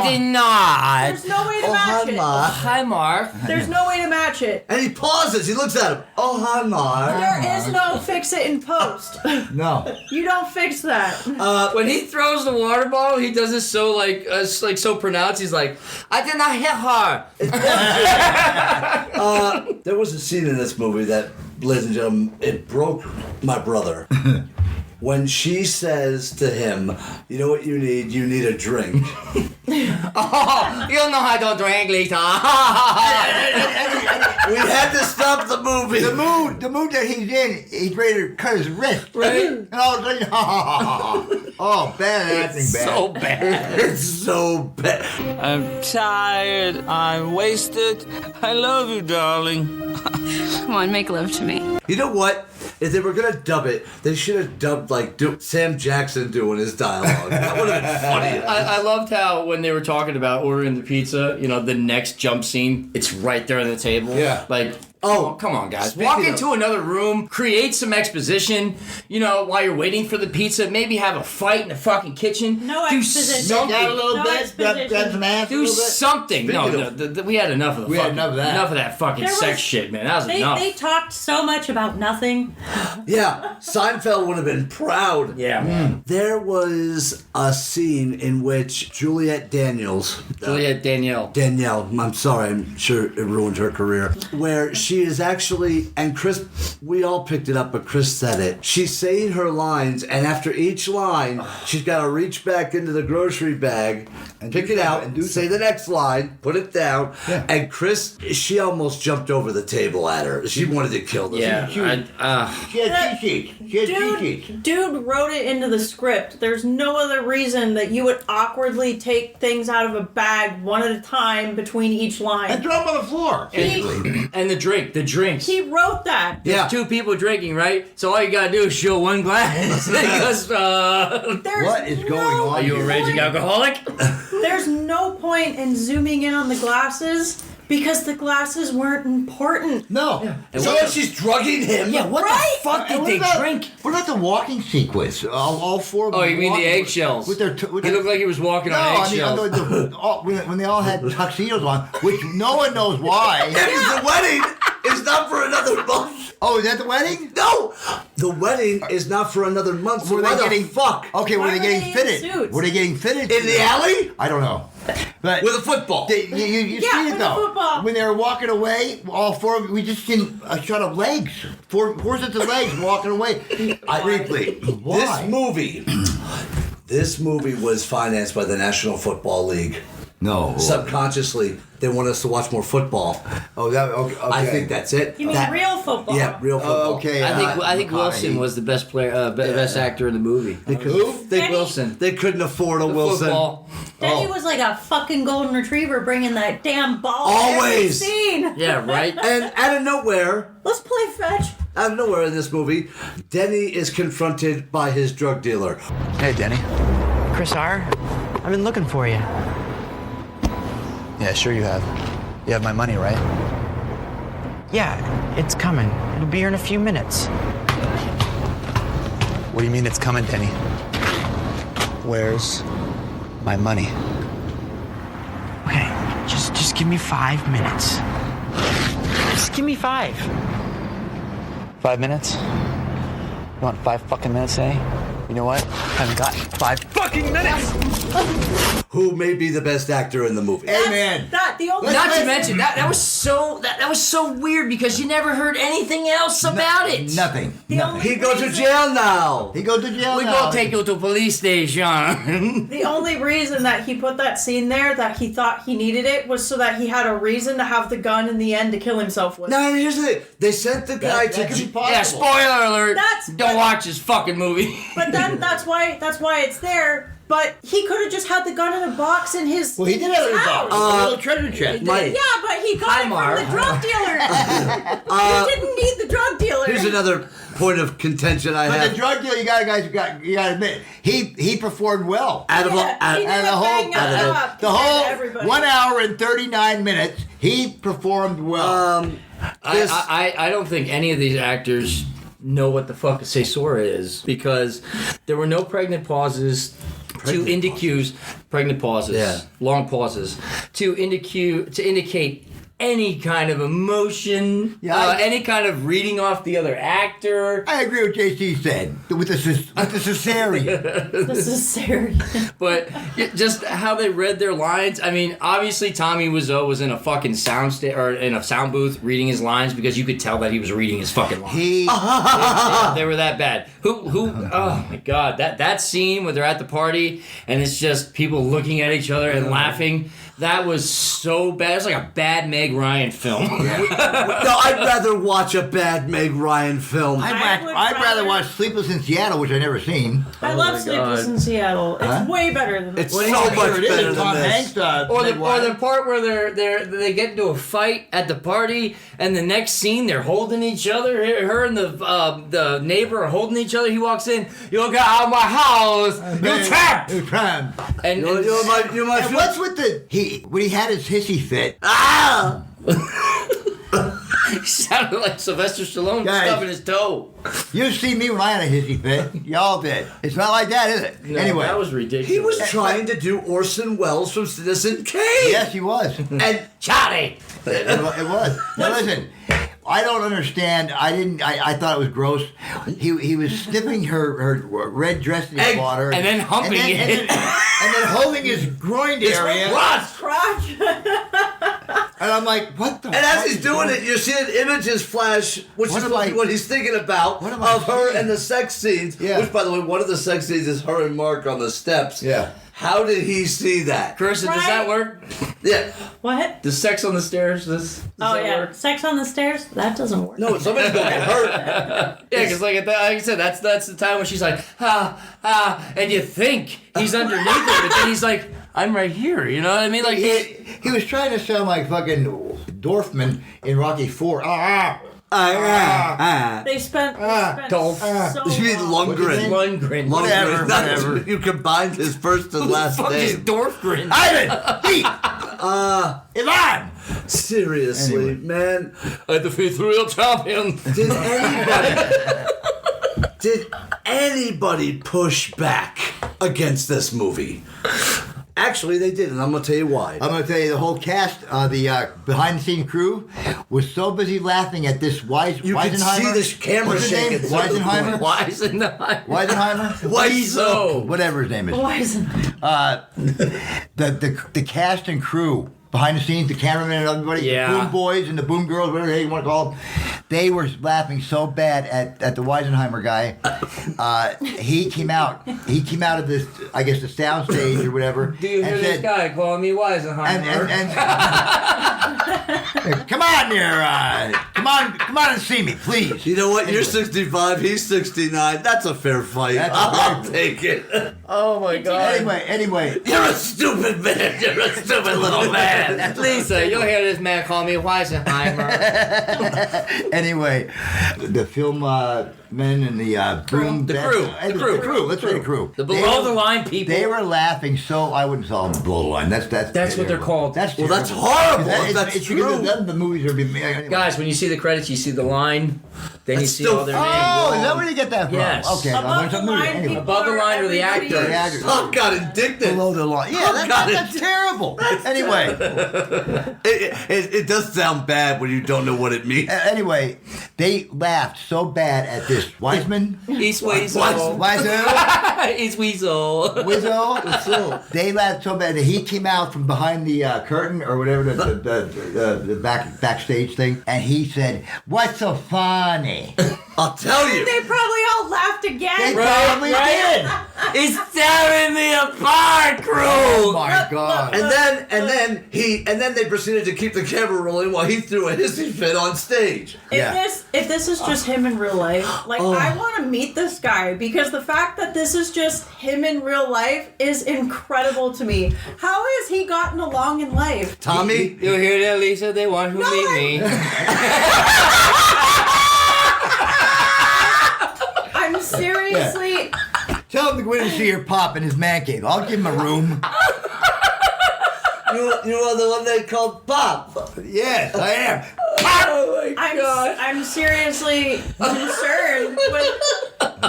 did not. there's no way to Oh, match hi, it. Ma. Hi, Mark. There's no way to match it. And he pauses. He looks at him. Oh, hi, Mark. There is no fix it in post. No. You don't fix that. When he throws the water bottle, he does it so so pronounced. He's like, I did not hit her. There was a scene in this movie that, ladies and gentlemen, it broke my brother. When she says to him, you know what you need? You need a drink. Oh, you know I don't drink, Lisa. We had to stop the movie. The mood that he's in, he's ready to cut his wrist. Right? And all of a sudden, oh, bad acting, bad. So bad. It's so bad. I'm tired. I'm wasted. I love you, darling. Come on, make love to me. You know what? If they were gonna dub it, they should have dubbed Sam Jackson doing his dialogue. That would have been funny. I loved how when they were talking about ordering the pizza, the next jump scene, it's right there on the table. Yeah. Oh, come on, guys. Walk into another room, create some exposition, while you're waiting for the pizza, maybe have a fight in the fucking kitchen. No do exposition. something. Down a little No bit, exposition. grab some ass a Do little bit. something. We had enough of the had enough of that. Enough of that fucking There sex was- shit, man. That was They enough. talked so much about nothing. Yeah, Seinfeld would have been proud. Yeah, man. There was a scene in which Juliette Daniels, Danielle, I'm sorry, I'm sure it ruined her career, where she is actually, and Chris, we all picked it up, but Chris said it. She's saying her lines, and after each line, she's got to reach back into the grocery bag, and pick it out, and say the next line, put it down, and Chris, she almost jumped over the table at her. She wanted to kill this. Yeah. She had cheat sheets. Dude wrote it into the script. There's no other reason that you would awkwardly take things out of a bag one at a time between each line. And throw them on the floor. And the drinks. He wrote that. There's two people drinking, right? So all you gotta do is show one glass. Because, What is going on? Are you a raging alcoholic? There's no point in zooming in on the glasses because the glasses weren't important. No. And So what- she's drugging him. Yeah, what Right? the fuck did And they what about- drink? What about the walking sequence? All four of them. Oh, you mean the walking eggshells? With their He looked like he was walking on eggshells. when they all had tuxedos on, which no one knows why. Because the wedding is not for another month. Oh, is that the wedding? No! The wedding is not for another month. So Were why they the getting fuck? Okay, Why were they were getting they in fitted? suits? Were they getting fitted In the alley? I don't know. But With a football. you Yeah, see it with a though. football. When they were walking away, all four of them, we just seen a shot of legs. Four sets of legs walking away. Briefly. Why? This movie was financed by the National Football League. No. Subconsciously, they want us to watch more football. Oh, that okay. I think that's it. You mean real football? Yeah, real football. Okay. I think Wilson was the best player, best actor in the movie. Wilson. They couldn't afford a Wilson. Football. Denny was like a fucking golden retriever bringing that damn ball Always. every scene. Yeah, right? And out of nowhere, Let's play fetch. out of nowhere in this movie, Denny is confronted by his drug dealer. Hey, Denny. Chris R., I've been looking for you. Yeah, sure you have. You have my money, right? Yeah, it's coming. It'll be here in a few minutes. What do you mean it's coming, Denny? Where's my money? Okay, just give me 5 minutes. Just give me 5. 5 minutes? You want 5 fucking minutes, eh? You know what? I've got 5 fucking minutes! Who may be the best actor in the movie? Amen. Not to mention that was so weird because you never heard anything else about it. Nothing. He goes to jail now. He goes to jail We now. go take you to police station. The only reason that he put that scene there, that he thought he needed it, was so that he had a reason to have the gun in the end to kill himself with. No, here's the thing. They sent the guy That could be to. possible. Yeah, spoiler alert. That's- Don't watch this fucking movie. But then that's why it's there. But he could have just had the gun in a box in his. Well, he did have it in his house. box. A little treasure chest. Yeah, but he got it Mar. from the drug dealer. He didn't need the drug dealer. Here's another point of contention I But have. the drug dealer, you gotta admit, he performed well. Out of He did And a the whole, bang-up job the compared to whole everybody. 1 hour and 39 minutes, he performed well. I don't think any of these actors know what the fuck a caesura is because there were no pregnant pauses to indicate any kind of emotion, any kind of reading off the other actor. I agree with JC said with the cesarean. This is serious. But just how they read their lines. I mean, obviously Tommy Wiseau was in a fucking or in a sound booth reading his lines because you could tell that he was reading his fucking lines. They were that bad. Oh my god, that scene where they're at the party and it's just people looking at each other and laughing. That was so bad. It's like a bad Meg Ryan film. No, I'd rather watch a bad Meg Ryan film. I'd rather watch Sleepless in Seattle, which I've never seen. I love Sleepless in Seattle. It's way better than It's this. so much better than Tom this. Hanks, Or the part where they get into a fight at the party, and the next scene they're holding each other. Her and the neighbor are holding each other. He walks in. You get out of my house. You trapped. You trapped. And you're my And what's with when he had his hissy fit? Ah! He sounded like Sylvester Stallone Guys. stubbing his toe. You see me when I had a hissy fit. Y'all did. It's not like that, is it? No, anyway. that was ridiculous. He was trying to do Orson Welles from Citizen Kane. Yes, he was. And Charlie. It was. Now listen, I don't understand. I thought it was gross. He was sniffing her red dress in his water. And then humping it. And then holding his groin area. Crotch. And I'm like, what the And as he's doing it, you're seeing images flash, which What is am I- what he's thinking about, What am I of her seeing? and the sex scenes. Yeah. Which, by the way, one of the sex scenes is her and Mark on the steps. Yeah. How did he see that? Carissa, does that work? Yeah. What? The sex on the stairs? Does Oh that yeah, work? sex on the stairs. That doesn't work. No, somebody's gonna get hurt. Yeah, because like I said, that's the time when she's like, and you think he's underneath her, but then he's like, I'm right here. You know what I mean? Like he was trying to sound like fucking Dorfman in Rocky IV. They spent Dolph. so You mean long. Lundgren. Whatever, That's- whatever. You combined his first and last Fuck is name. Dorfgren? Ivan! Pete! Ivan! Seriously, man. I defeat the real champion. Did anybody push back against this movie? Actually, they did, and I'm going to tell you why. I'm going to tell you, the whole cast, the behind-the-scene crew, was so busy laughing at this You could Weisenheimer. see this camera What's his name? shaking. Weisenheimer? Weisenheimer. Wiseau. Whatever his name is. The cast and crew, behind the scenes, the cameraman and everybody, Yeah. the boom boys and the boom girls, whatever the hell you want to call them, they were laughing so bad at the Weisenheimer guy. He came out of this, I guess, the sound stage or whatever. Do you hear and this said, guy calling me Weisenheimer? come on there, come on and see me, please. You know what? You're 65, he's 69. That's a fair fight. I'll take it. Oh my God. Anyway. You're a stupid man. You're a stupid little man. Lisa, you'll hear this man call me Weisenheimer. Anyway, the film men and the boom. The crew. The crew. Let's say the crew. The below the line people. They were laughing so I wouldn't call them below the line. That's what they're called. That's Well, that's terrible. horrible. It's That's because true. the movies are being anyway. Guys, when you see the credits, you see the line, then you That's see still- all their Oh, names. is that where you get that from? Yes. Okay, I learned something new. Anyway. Above the line are the actors. The actors. Oh, God, indignant. Below the line. Yeah, that's terrible. Anyway. It does sound bad when you don't know what it means. Anyway, they laughed so bad at this Wiseman. He's Weasel. Wiseau. He's Weasel. Wiseau. They laughed so bad that he came out from behind the curtain or whatever the backstage thing, and he said, "What's so funny?" I'll tell you. They probably all laughed again. They probably did. It's tearing me apart, crew. Oh my God! And then they proceeded to keep the camera rolling while he threw a hissy fit on stage. If this is just him in real life, like I want to meet this guy because the fact that this is just him in real life is incredible to me. How has he gotten along in life? Tommy, You hear that, Lisa? They want to meet me. I'm seriously. Tell him to go in and see your pop in his man cave. I'll give him a room. you are the one they called Pop. Yes, I am. Oh my God. I'm seriously concerned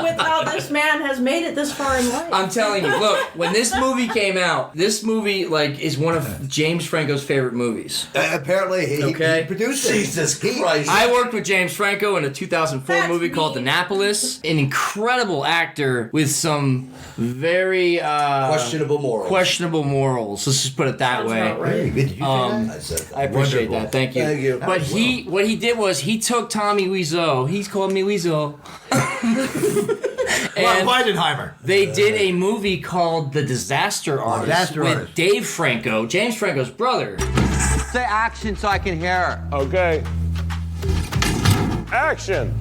with how this man has made it this far in life. I'm telling you, look, when this movie came out, this movie like is one of James Franco's favorite movies. Apparently, he produced it. Jesus Christ. I worked with James Franco in a 2004 movie called Annapolis. An incredible actor with some very questionable morals. Let's just put it that way. Hey, did you say that? I said that. I appreciate Wonderful. that. Thank you. Thank you. But what he did was he took Tommy Wiseau. He's called me Wiseau. And Weidenheimer. they did a movie called The Disaster Artist with Artist. Dave Franco, James Franco's brother. Say action so I can hear. Okay. Action.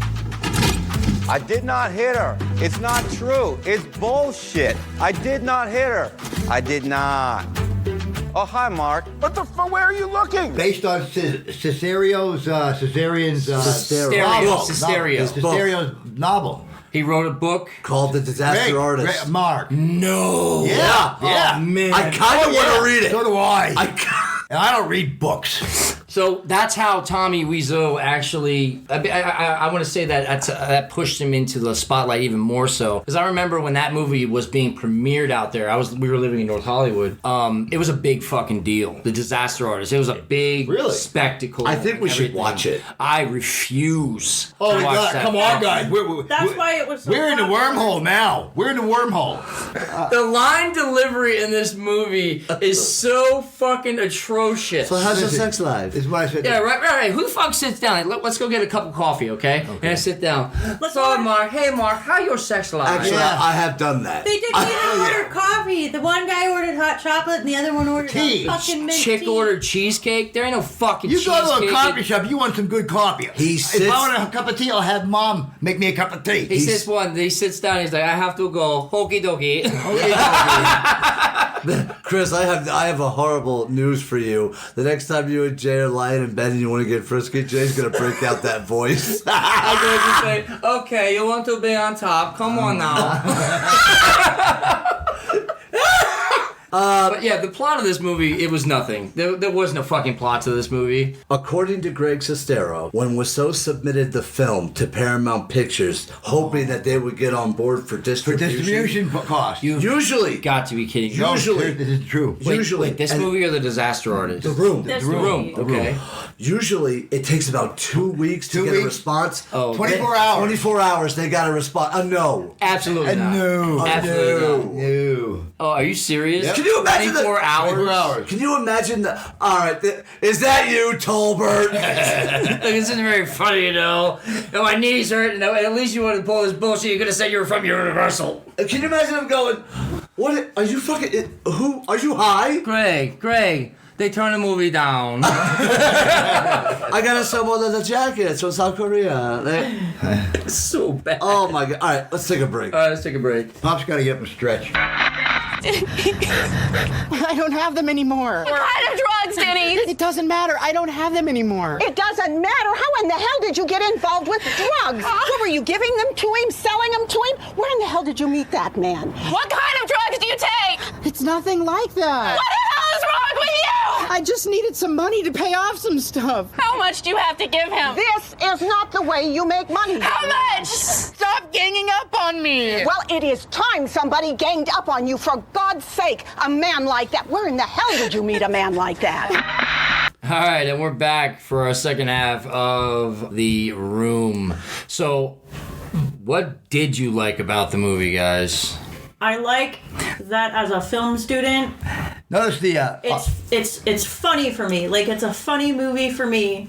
I did not hit her. It's not true. It's bullshit. I did not hit her. I did not. Oh, hi, Mark. What the fuck? Where are you looking? Based on Cesareo's novel. He wrote a book called The Disaster Artist. Mark. No. Yeah. Oh, man. I kind of want to read it. So do I. And I don't read books. So that's how Tommy Wiseau actually. I want to say that pushed him into the spotlight even more so. Because I remember when that movie was being premiered out there. We were living in North Hollywood. It was a big fucking deal. The Disaster Artist. It was a big spectacle. I think we should watch it. I refuse. Oh to my watch God! that. Come on, guys. That's why it was. So We're in the popular. wormhole now. We're in the wormhole. The line delivery in this movie is so fucking atrocious. So how's your sex life? Is what I said. Yeah, right. Who the fuck sits down? Let's go get a cup of coffee, okay? And I sit down. So, Mark, hey, Mark, how your sex life? Actually, I have done that. They didn't even order coffee. The one guy ordered hot chocolate, and the other one ordered Tea. fucking mint Chick tea. ordered cheesecake. There ain't no fucking You cheesecake. go to a coffee shop, you want some good coffee. If I want a cup of tea, I'll have Mom make me a cup of tea. He sits down, he's like, I have to go, hokey dokey. Chris, I have a horrible news for you. The next time you and Jay are lying in bed and you want to get frisky, Jay's gonna break out that voice. I'm going to say, okay, you want to be on top? Come on now. But yeah, the plot of this movie, it was nothing. There was no fucking plot to this movie. According to Greg Sestero, when Wiseau submitted the film to Paramount Pictures, hoping that they would get on board for distribution costs. Usually. Got to be kidding me. Usually. This is true. Wait, this movie or The Disaster Artist? The Room. The Room. Okay. Usually, it takes about 2 weeks to get a response. Oh, 24 hours. 24 hours, they got a response. A no. Absolutely not. No. Absolutely not. No. Oh, are you serious? Can you imagine 24 hours? 24 hours. Can you imagine all right, is that you, Tolbert? Look, this isn't very funny, you know. Oh, my knees hurt. No, at least you wanted to pull this bullshit. You could have said you were from Universal. Can you imagine him going, what, are you fucking, who, are you high? Greg, they turned the movie down. I got someone in the jackets from South Korea. It's so bad. Oh my God. All right, let's take a break. All right, let's take a break. Pop's got to get up and stretch. I don't have them anymore. What kind of drugs, Denny? It doesn't matter. I don't have them anymore. It doesn't matter. How in the hell did you get involved with drugs? What were you giving them to him, selling them to him? Where in the hell did you meet that man? What kind of drugs do you take? It's nothing like that. What the hell is wrong with you? I just needed some money to pay off some stuff. How much do you have to give him? This is not the way you make money. How much? Stop ganging up on me. Well, it is time somebody ganged up on you. For God's sake, a man like that. Where in the hell did you meet a man like that? All right, and we're back for our second half of The Room. So, what did you like about the movie, guys? I like that as a film student. Notice the. It's funny for me. Like, it's a funny movie for me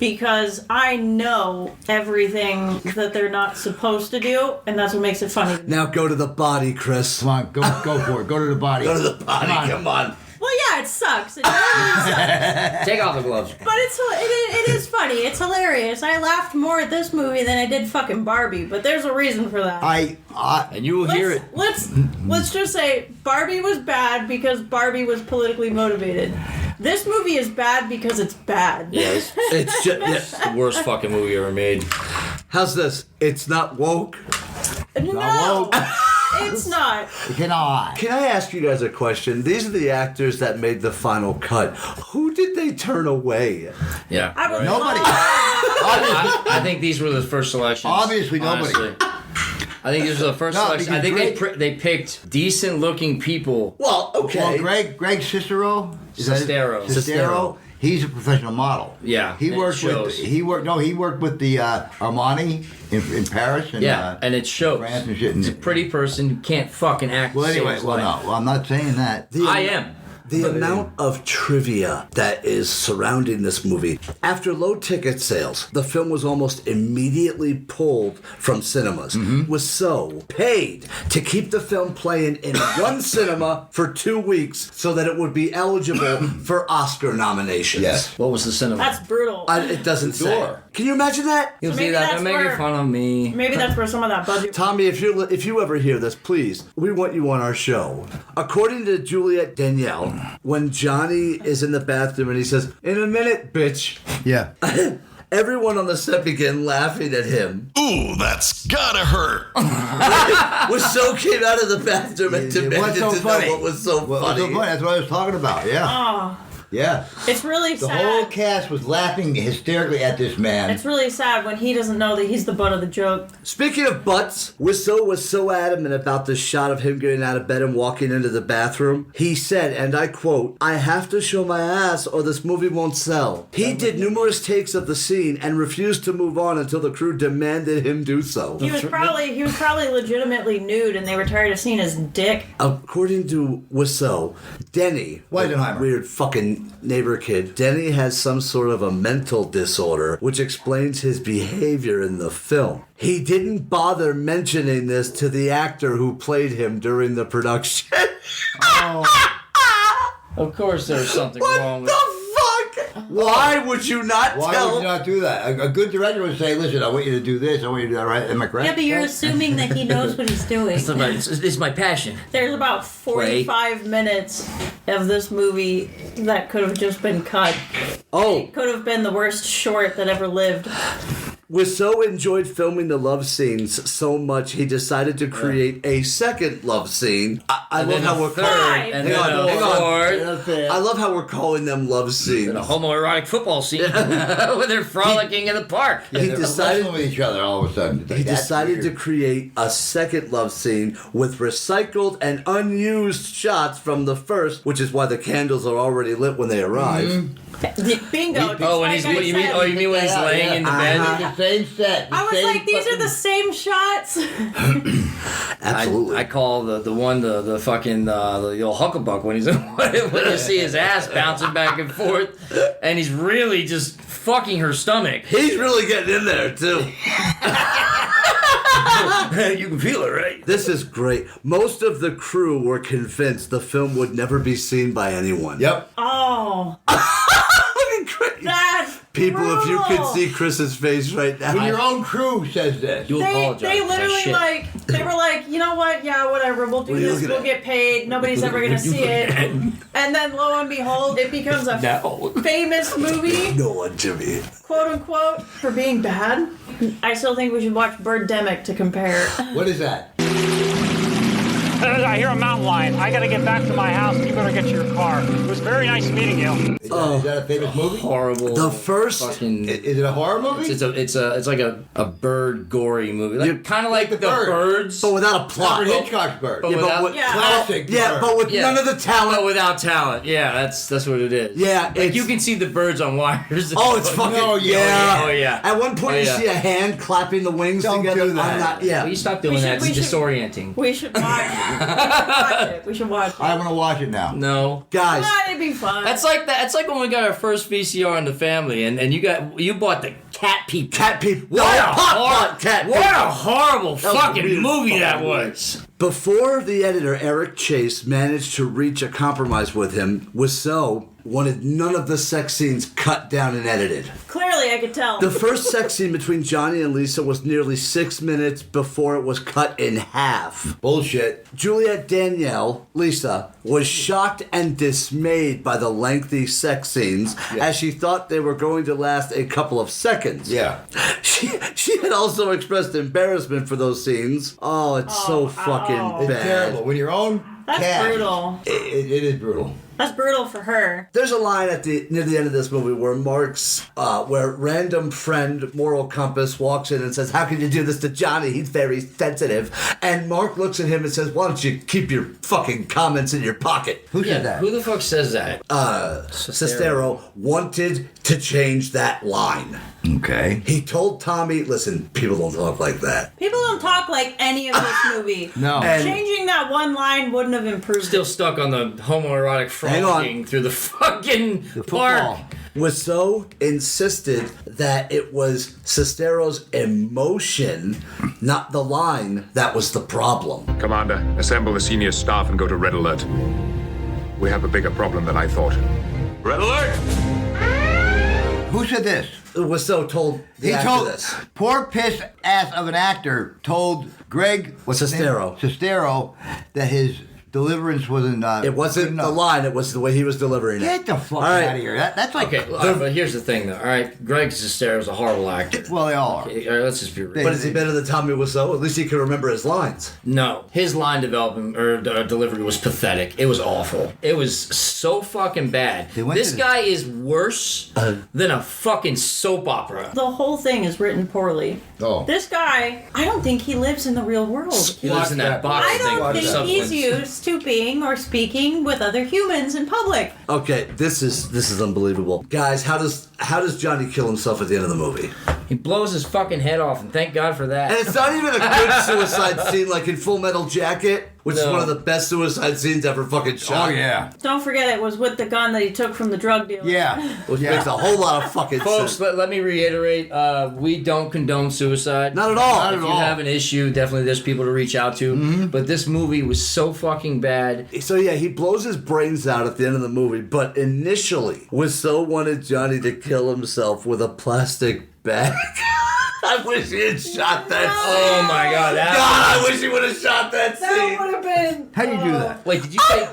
because I know everything that they're not supposed to do, and that's what makes it funny. Now go to the body, Chris. Come on, go for it. Go to the body. Go to the body. Come on. Well, yeah, it sucks. It totally sucks. Take off the gloves. But it is funny. It's hilarious. I laughed more at this movie than I did fucking Barbie, but there's a reason for that. And you will hear it. Let's just say Barbie was bad because Barbie was politically motivated. This movie is bad because it's bad. Yes, it's just the worst fucking movie ever made. How's this? It's not woke. No, it's not. Can I ask you guys a question? These are the actors that made the final cut. Who did they turn away? Yeah, right. Nobody. I think these were the first selections. Obviously, nobody. Honestly. I think these were the first selection. I think they picked decent-looking people. Well, okay. Well, Greg Sestero. Sestero. He's a professional model. Yeah, he worked with the Armani in Paris. And, and it shows. France and shit. He's a pretty person who can't fucking act. Well, anyway, no, I'm not saying that. I am. The amount of trivia that is surrounding this movie. After low ticket sales, the film was almost immediately pulled from cinemas. Wiseau paid to keep the film playing in one cinema for 2 weeks so that it would be eligible for Oscar nominations. Yes. What was the cinema? That's brutal. It doesn't say. Can you imagine that? You'll So see maybe that. that's They're making where- fun of me. Maybe that's where some of that budget. Tommy, if you ever hear this, please, we want you on our show. According to Juliette Danielle, when Johnny is in the bathroom and he says, "In a minute, bitch," Yeah. everyone on the set began laughing at him. Ooh, that's gotta hurt. Wiseau came out of the bathroom and demanded What's so to funny? know what was so What's funny. so funny? That's what I was talking about. Yeah. Oh, Yeah. it's really The sad. whole cast was laughing hysterically at this man. It's really sad when he doesn't know that he's the butt of the joke. Speaking of butts, Wiseau was so adamant about the shot of him getting out of bed and walking into the bathroom. He said, and I quote, "I have to show my ass or this movie won't sell." He did numerous takes of the scene and refused to move on until the crew demanded him do so. He was probably legitimately nude, and they were tired of seeing his dick. According to Wiseau, Denny, Weisenheimer. weird fucking neighbor kid, Denny has some sort of a mental disorder, which explains his behavior in the film. He didn't bother mentioning this to the actor who played him during the production. Of course, there's something wrong with. What the fuck? Why would you not Why tell? would you not do that? A good director would say, "Listen, I want you to do this. I want you to do that." Right? Am I correct? Yeah, but you're assuming that he knows what he's doing. It's my passion. There's about 45 minutes of this movie that could have just been cut. Oh. It could have been the worst short that ever lived. Wiseau enjoyed filming the love scenes so much he decided to create a second love scene. I love how we're calling. and Hang on, then hang a on. fourth. I love how we're calling them love scenes. And a homoerotic football scene where they're frolicking in the park. Yeah, He they're decided- wrestling with each other all of a sudden. He decided to create a second love scene with recycled and unused shots from the first, which is why the candles are already lit when they arrive. Bingo. Oh, when he's like I you mean said. when he's laying in the bed? The same set. I was like, these are the same shots. Absolutely. I call the one the fucking the old hucklebuck when he's when you see his ass bouncing back and forth, and he's really just fucking her stomach. He's really getting in there too. You can feel it, right? This is great. Most of the crew were convinced the film would never be seen by anyone. Yep. Oh. Look at Chris. That's People, if you could brutal. see Chris's face right now. When your own crew says this. You'll apologize. They for that literally shit. they were like, you know what? Yeah, whatever. We'll do What are you this. looking We'll at? get paid. Nobody's ever gonna see it. And then lo and behold, it becomes a No. famous movie, No one, Jimmy. quote unquote, for being bad. I still think we should watch Birdemic to compare. What is that? I hear a mountain lion. I gotta get back to my house. You better get to your car. It was very nice meeting you. Is that a famous movie? Horrible. The first. Fucking. Is it a horror movie? It's like a bird gory movie, like, kind of like the Bird. birds, But without a plot. Alfred Hitchcock's Bird. but Yeah, without, but with, Yeah. Classic. yeah, Bird. but with Yeah. none of the talent. but without talent. Yeah, that's what it is. Yeah, like it's- you can see the birds on wires. Oh, it's fucking. No, yeah. Oh yeah. At one point, Oh, you yeah. see a hand clapping the wings Don't together. do that. I'm not. Yeah. Well, you stop doing We that. should- It's we should- disorienting. We should watch it. We should watch it. I want to watch it now. No. Guys, Ah, it'd be fun. That's like that. It's like when we got our first VCR in the family, and you bought the Cat People. cat people. What a hot cat What people. a horrible That was fucking weird movie that fucking was. Before the editor, Eric Chase, managed to reach a compromise with him, Wiseau wanted none of the sex scenes cut down and edited. Clearly, I could tell. The first sex scene between Johnny and Lisa was nearly 6 minutes before it was cut in half. Bullshit. Juliette Danielle, Lisa, was shocked and dismayed by the lengthy sex scenes as she thought they were going to last a couple of seconds. Yeah. She had also expressed embarrassment for those scenes. Oh, it's so fucking It's bad. terrible. When your own That's cast, brutal. It is brutal. That's brutal for her. There's a line near the end of this movie where where random friend Moral Compass walks in and says, "How can you do this to Johnny? He's very sensitive." And Mark looks at him and says, "Why don't you keep your fucking comments in your pocket?" Who said that? Who the fuck says that? Sestero wanted to change that line. Okay. He told Tommy, "Listen, people don't talk like that." People don't talk like any of this movie. No. And- Changing that one line wouldn't have improved. Still stuck on the homoerotic leapfrogging through the fucking park. Wiseau insisted that it was Sestero's emotion, not the line, that was the problem. Commander, assemble the senior staff and go to Red Alert. We have a bigger problem than I thought. Red Alert! Who said this? Wiseau told the actor this. Poor piss ass of an actor told Greg Sestero that his deliverance wasn't. It wasn't the line; it was the way he was delivering it. Get the fuck out of here! That's like okay. But here's the thing, though. All right, Greg Sestero is a horrible actor. Well, they all are. Okay, all right, let's just be real. But is he better than Tommy Wiseau? At least he could remember his lines. No, his line development or delivery was pathetic. It was awful. It was so fucking bad. This guy is worse than a fucking soap opera. The whole thing is written poorly. Oh. This guy, I don't think he lives in the real world. He lives in that box I thing. don't think he's used to being or speaking with other humans in public. Okay, this is unbelievable, guys. How does Johnny kill himself at the end of the movie? He blows his fucking head off, and thank God for that. And it's not even a good suicide scene like in Full Metal Jacket, which is one of the best suicide scenes ever fucking shot. Oh yeah. Don't forget it was with the gun that he took from the drug dealer. Yeah. Which makes a whole lot of fucking Folks, sense. let me reiterate, we don't condone suicide. Not at all. If you have an issue, definitely there's people to reach out to. Mm-hmm. But this movie was so fucking bad. So yeah, he blows his brains out at the end of the movie, but initially Wiseau wanted Johnny to kill himself with a plastic bag. I wish he had shot that scene. Oh my God! I wish he would have shot that scene. That would have been. How do you do that? Wait,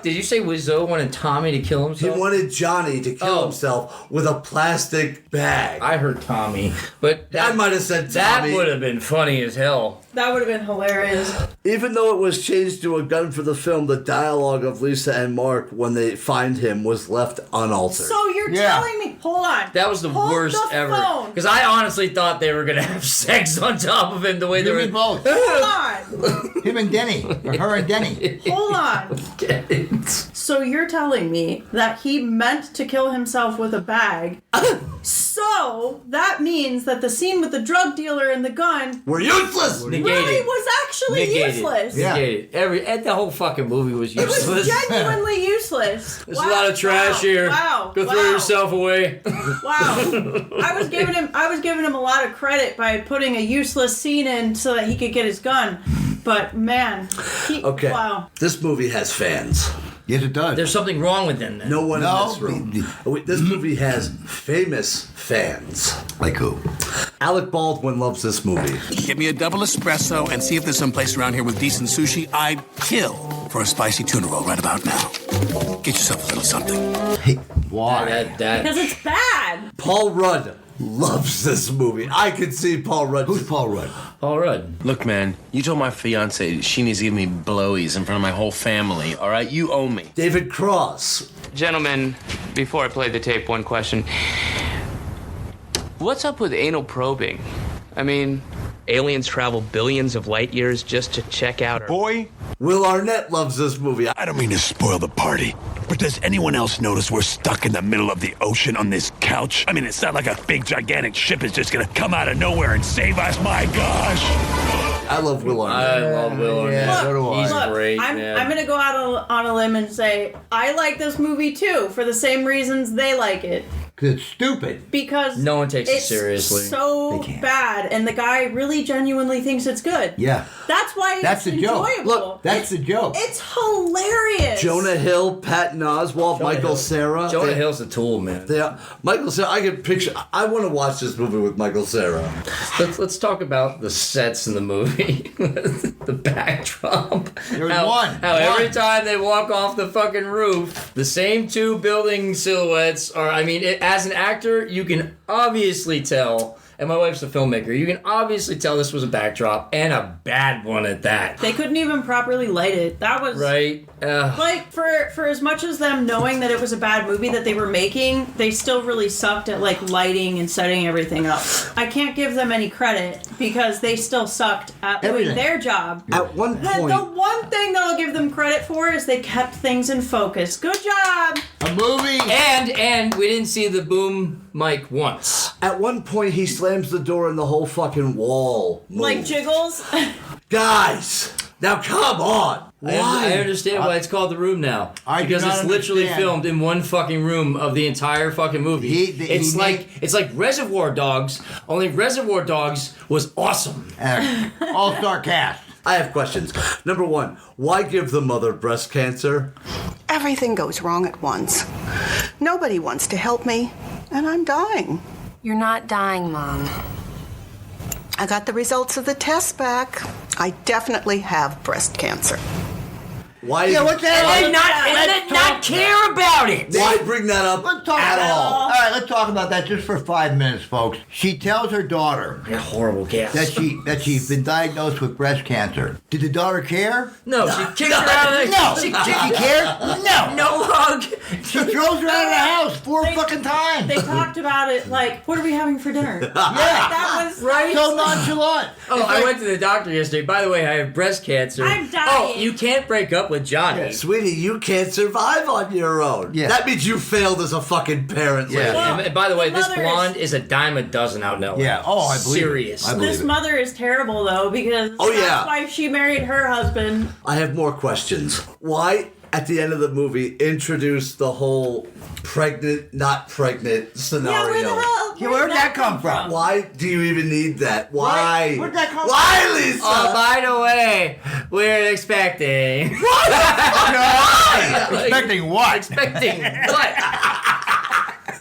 did you say Wiseau wanted Tommy to kill himself? He wanted Johnny to kill himself with a plastic bag. I heard Tommy, but I might have said that Tommy. would have been funny as hell. That would have been hilarious. Even though it was changed to a gun for the film, the dialogue of Lisa and Mark when they find him was left unaltered. So you're telling me? Hold on. That was the worst ever. Because I honestly thought they were gonna have sex on top of him the way they were. Both. Hold on. Him and Denny, or her and Denny. Hold on. So you're telling me that he meant to kill himself with a bag. So that means that the scene with the drug dealer and the gun were useless. Really was actually useless. Negated. And the whole fucking movie was It useless. was genuinely useless. There's a lot of trash here. Wow. Go throw yourself away. Wow. I was giving him a lot of credit by putting a useless scene in so that he could get his gun. But man, Okay. Wow. This movie has fans. Yes, it does. There's something wrong with them then. No one in this room. This movie has famous fans. Like who? Alec Baldwin loves this movie. Get me a double espresso and see if there's some place around here with decent sushi. I'd kill for a spicy tuna roll right about now. Get yourself a little something. Hey, why? Because it's bad. Paul Rudd loves this movie. I could see Paul Rudd. Who's Paul Rudd? Paul Rudd. Look, man, you told my fiance she needs to give me blowies in front of my whole family, all right? You owe me. David Cross. Gentlemen, before I play the tape, one question. What's up with anal probing? I mean, aliens travel billions of light years just to check out our... Boy. Will Arnett loves this movie. I don't mean to spoil the party, but does anyone else notice we're stuck in the middle of the ocean on this couch? I mean, it's not like a big, gigantic ship is just gonna come out of nowhere and save us. My gosh! I love Will Arnett. I love Will Arnett. Yeah, so do I. He's Look, great, I'm man. going to go out on a limb and say I like this movie too for the same reasons they like it. Because it's stupid. Because no one takes it it's seriously. so bad, and the guy really genuinely thinks it's good. Yeah. That's why That's it's the joke. enjoyable. Look, that's the joke. It's hilarious. Jonah Hill, Patton Oswalt, Michael Cera. Jonah Hill's a tool, man. Michael Cera. I can picture. I want to watch this movie with Michael Cera. Let's talk about the sets in the movie. The backdrop. There's how one. every time they walk off the fucking roof, the same two building silhouettes are. I mean, as an actor, you can obviously tell. And my wife's a filmmaker. You can obviously tell this was a backdrop, and a bad one at that. They couldn't even properly light it. That was right. Like for as much as them knowing that it was a bad movie that they were making, they still really sucked at like lighting and setting everything up. I can't give them any credit because they still sucked at doing their job. At one point, the one thing that I'll give them credit for is they kept things in focus. Good job. A movie. And we didn't see the boom mic once. At one point, he slams the door and the whole fucking wall moves. Like Jiggles. Guys, Now come on. I understand why it's called The Room now. Because it's literally filmed in one fucking room of the entire fucking movie. It's like Reservoir Dogs, only Reservoir Dogs was awesome. All-star cast. I have questions. Number one, why give the mother breast cancer? Everything goes wrong at once. Nobody wants to help me, and I'm dying. You're not dying, Mom. I got the results of the test back. I definitely have breast cancer. Why? Yeah, what's that? And not care about it. Why bring that up at all? All right, let's talk about that just for 5 minutes, folks. She tells her daughter A horrible guess. that she's been diagnosed with breast cancer. Did the daughter care? No, she kicks her out of the No. She Did she care? No. No hug. She throws her out of the house 4 fucking times. They talked about it like, what are we having for dinner? Yeah. That was right. So nonchalant. Oh, I went to the doctor yesterday. By the way, I have breast cancer. I'm dying. Oh, you can't break up with Johnny. Sweetie, you can't survive on your own. Yeah. That means you failed as a fucking parent. Yeah. lady. Well, and by the way, this mother blonde is a dime a dozen out in LA. Yeah. Oh, I believe it. Serious. I believe This it. mother is terrible though because that's why she married her husband. I have more questions. Why, at the end of the movie, introduce the whole pregnant, not pregnant scenario? Yeah, where the hell? Where'd that come from? Why do you even need that? Why? Where'd that come Why, from? Lisa? Oh, by the way, we're expecting. Expecting what? Expecting what?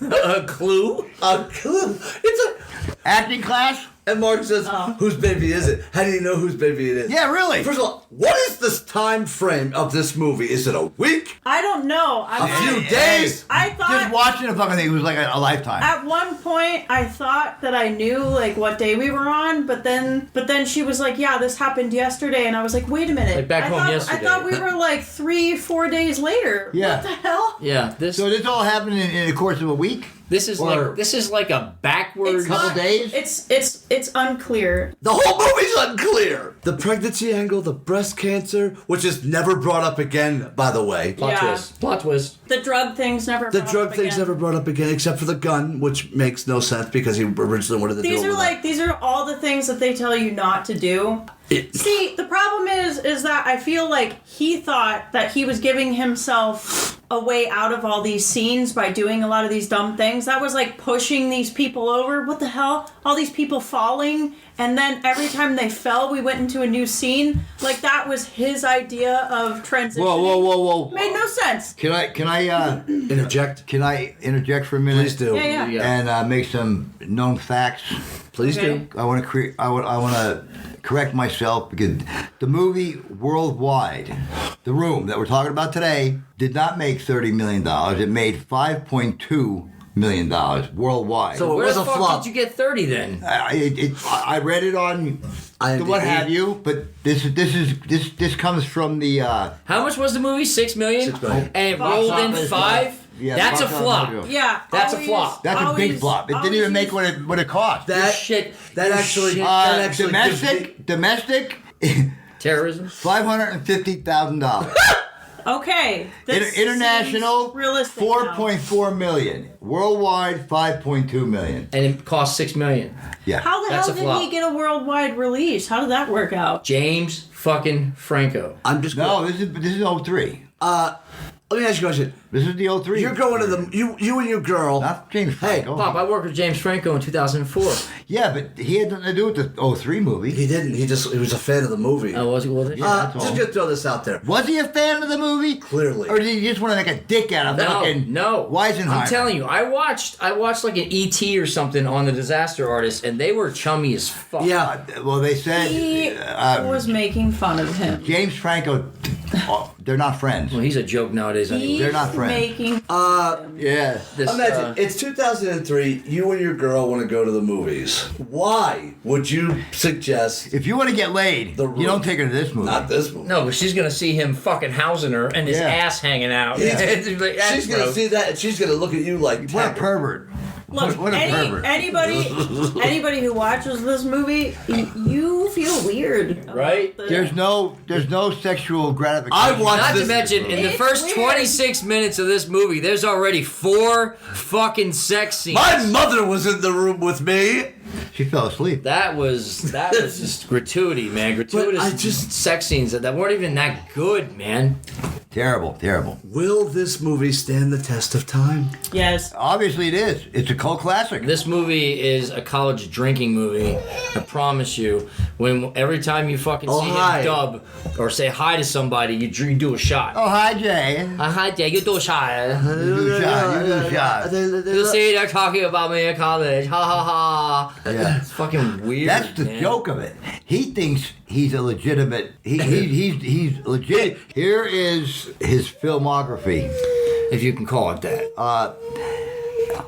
A clue? A clue? It's a acting class. And Mark says, whose baby is it? How do you know whose baby it is? Yeah, really. First of all, what is this time frame of this movie? Is it a week? I don't know. A few days? I thought just watching the fucking thing was like a lifetime. at one point I thought that I knew like what day we were on, but then she was like, "Yeah, this happened yesterday," and I was like, "Wait a minute." Like back home yesterday. I thought we were like 3-4 days later. Yeah. What the hell? Yeah. So this all happened in the course of a week. This is like a backward couple days. It's unclear. The whole movie's unclear. The pregnancy angle, the breast cancer, which is never brought up again, by the way. Plot twist. The drug thing's never. The brought drug up thing's again. never brought up again, except for the gun, which makes no sense because he originally wanted to do These it are with like these are all the things that they tell you not to do. See, the problem is that I feel like he thought that he was giving himself a way out of all these scenes by doing a lot of these dumb things. That was like pushing these people over. What the hell? All these people falling, and then every time they fell, we went into a new scene. Like that was his idea of transition. Whoa. Made no sense. Can I interject? Can I interject for a minute? Please do. Yeah. And make some known facts. Please Okay. do. I want to correct myself because the movie worldwide, The Room that we're talking about today, did not make $30 million. It made $5.2 million worldwide. So Where it was the a fuck flop. did you get 30 then? I read it on IMDb. what have you, but this comes from the How much was the movie? $6 million? $6 million. And it Box rolled in office. 5? Yeah, That's a box office flop. audio. Yeah. That's a always- flop. That's a big always- flop. It didn't even make what it cost. That shit. That actually. That actually gives me- Domestic. Terrorism? $550,000. Okay. This International, seems realistic now. 4.4 million. Worldwide, 5.2 million. And it cost $6 million. Yeah. How the That's hell a did flop. he get a worldwide release? How did that work out? James fucking Franco. I'm just. No, this is 03. Let me ask you a question. This is the 03. You're going to the you and your girl. Not James Franco. Pop, I worked with James Franco in 2004. Yeah, but he had nothing to do with the 03 movie. He didn't. He was a fan of the movie. Oh, was he? Well, that's all. Just gonna throw this out there. Was he a fan of the movie? Clearly. Or did he just want to make a dick out of fucking No. Weisenheimer? I'm telling you, I watched like an ET or something on the Disaster Artist, and they were chummy as fuck. Yeah, well, they said He was making fun of him. James Franco, they're not friends. Well, he's a joke nowadays anyway. They're not friends. Making Yeah. Imagine it's 2003. You and your girl want to go to the movies. Why would you suggest? If you want to get laid, you don't take her to this movie. Not this movie. No, but she's gonna see him fucking housing her and his Yeah. ass hanging out. He's- Like, that's She's gonna gross. see that, and she's gonna look at you like What a Taggart. pervert. Look, What a pervert. anybody who watches this movie, you feel weird, about Right? the- There's no sexual gratification. I watched Not this. to mention, in the It's first weird. 26 minutes of this movie, there's already 4 fucking sex scenes. My mother was in the room with me. She fell asleep. That was just gratuity, man. Gratuitous sex scenes that weren't even that good, man. Terrible. Will this movie stand the test of time? Yes. Obviously it is. It's a cult classic. This movie is a college drinking movie. I promise you. When every time you fucking see him dub or say hi to somebody, you do a shot. Oh, hi, Jay. Hi, Jay. You do a shot. You do a shot. You see, they're talking about me in college. Ha ha ha. Yeah. It's fucking weird. That's the joke of it. He thinks he's a legitimate. He's legit. Here is his filmography, if you can call it that.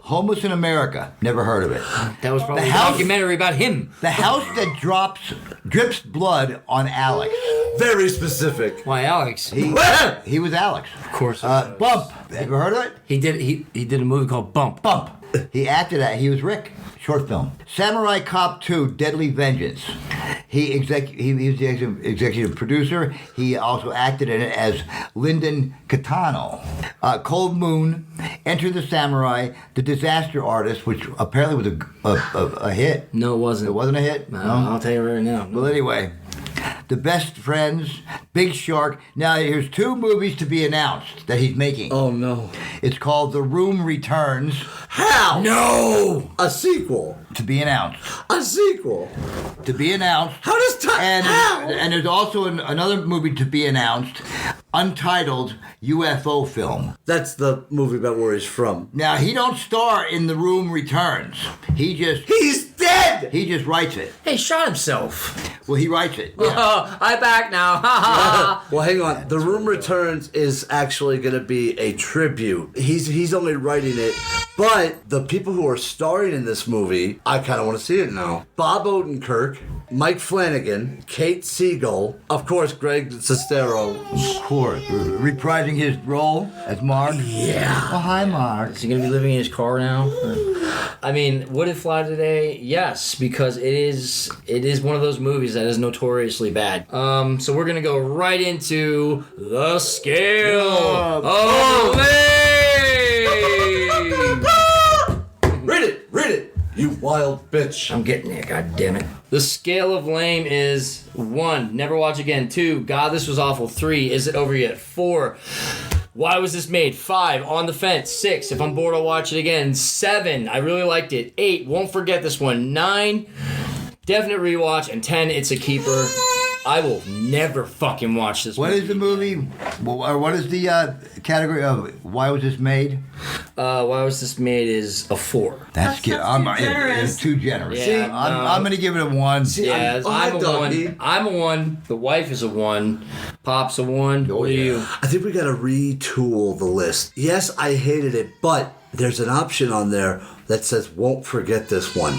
Homeless in America. Never heard of it. That was probably a documentary about him. The house that drips blood on Alex. Very specific. Why Alex? He was Alex. Of course. Bump. Have you heard of it? He did a movie called Bump. He acted at. He was Rick. Short film. Samurai Cop 2: Deadly Vengeance. He was the executive producer. He also acted in it as Lyndon Catano. Cold Moon, Enter the Samurai, The Disaster Artist, which apparently was a hit. No, it wasn't. It wasn't a hit? No, I'll tell you right now. Well, anyway. The Best Friends, Big Shark. Now, here's 2 movies to be announced that he's making. Oh, no. It's called The Room Returns. How? No! A sequel. To be announced. A sequel. To be announced. How does time? How? And there's also another movie to be announced, untitled UFO film. That's the movie about where he's from. Now, he don't star in The Room Returns. He's dead! He just writes it. He shot himself. Well, he writes it. Yeah. Oh, I'm back now. Ha ha. Well, hang on. The Room Returns is actually going to be a tribute. He's only writing it, but the people who are starring in this movie, I kind of want to see it now. Bob Odenkirk, Mike Flanagan, Kate Siegel, of course, Greg Sestero. Of course. Reprising his role as Mark. Yeah. Oh, hi, Mark. Is he going to be living in his car now? I mean, would it fly today? Yes, because it is one of those movies that is notoriously bad. So we're going to go right into the scale of lame. Read it, you wild bitch. I'm getting it, god damn it. The scale of lame is 1, never watch again. 2, God, this was awful. 3, is it over yet? 4, why was this made? 5, on the fence. 6, if I'm bored, I'll watch it again. 7, I really liked it. 8, won't forget this one. 9, definite rewatch. And 10, it's a keeper. I will never fucking watch this movie. What is the movie? Or what is the category of why was this made? Why was this made is a 4. That's good. It's too generous. Yeah, See, I'm going to give it a 1. Yeah, I'm a 1. I'm a 1. The wife is a 1. Pop's a 1. Oh, what are you? I think we got to retool the list. Yes, I hated it, but there's an option on there that says won't forget this one.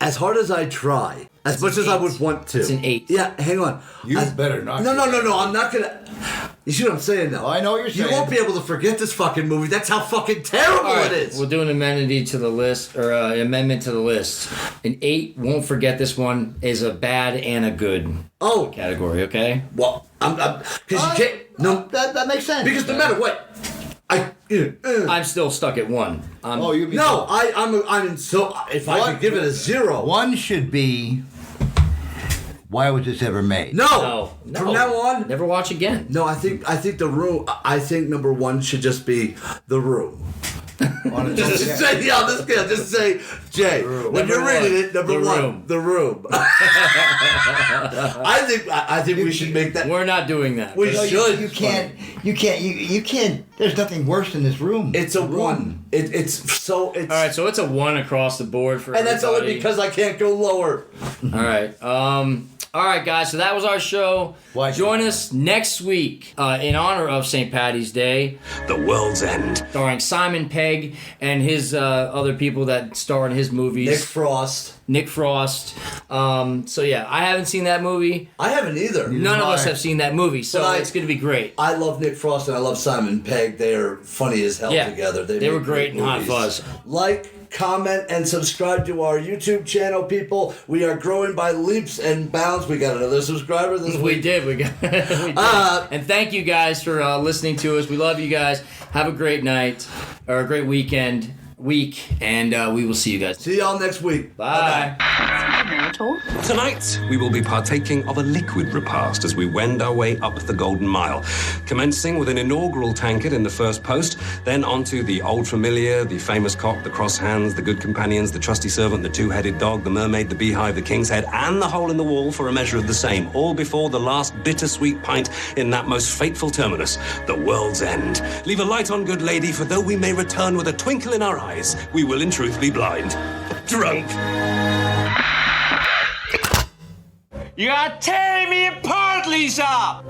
As hard as I try, as much as I would want to. It's an 8. Yeah, hang on. You better not. No, I'm not gonna. You see what I'm saying now? I know what you're saying. You won't be able to forget this fucking movie. That's how fucking terrible it is. We'll do an amenity to the list, or amendment to the list. An 8, won't forget this one, is a bad and a good category, okay? Well, because you can't. No, that makes sense. Because no matter what, I'm still stuck at 1. I'm so. If I could give it a 0, 1 should be. Why was this ever made? No. From now on, never watch again. No, I think The Room. I think number 1 should just be The Room. Just say on this scale. Just say Jay. When you're reading it, number 1, The Room. I think we should make that. We're not doing that. We should. You can't. There's nothing worse in this room. It's a 1. It's all right. So it's a 1 across the board for and everybody. that's only because I can't go lower. All right. All right, guys. So that was our show. Join us next week in honor of St. Paddy's Day. The World's End. Starring Simon Pegg and his other people that star in his movies. Nick Frost. So yeah, I haven't seen that movie. I haven't either. None of us have seen that movie, so it's going to be great. I love Nick Frost and I love Simon Pegg. They are funny as hell together. They were great in Hot Fuzz. Like, comment, and subscribe to our YouTube channel, people. We are growing by leaps and bounds. We got another subscriber this week. We did. We did. And thank you guys for listening to us. We love you guys. Have a great night or a great weekend. week, and we will see you guys. See y'all next week. Bye. Tonight, we will be partaking of a liquid repast as we wend our way up the Golden Mile, commencing with an inaugural tankard in the first post, then onto the old familiar, the famous cock, the cross hands, the good companions, the trusty servant, the two-headed dog, the mermaid, the beehive, the king's head, and the hole in the wall for a measure of the same, all before the last bittersweet pint in that most fateful terminus, the world's end. Leave a light on, good lady, for though we may return with a twinkle in our eyes, we will in truth be blind. Drunk. You are tearing me apart, Lisa!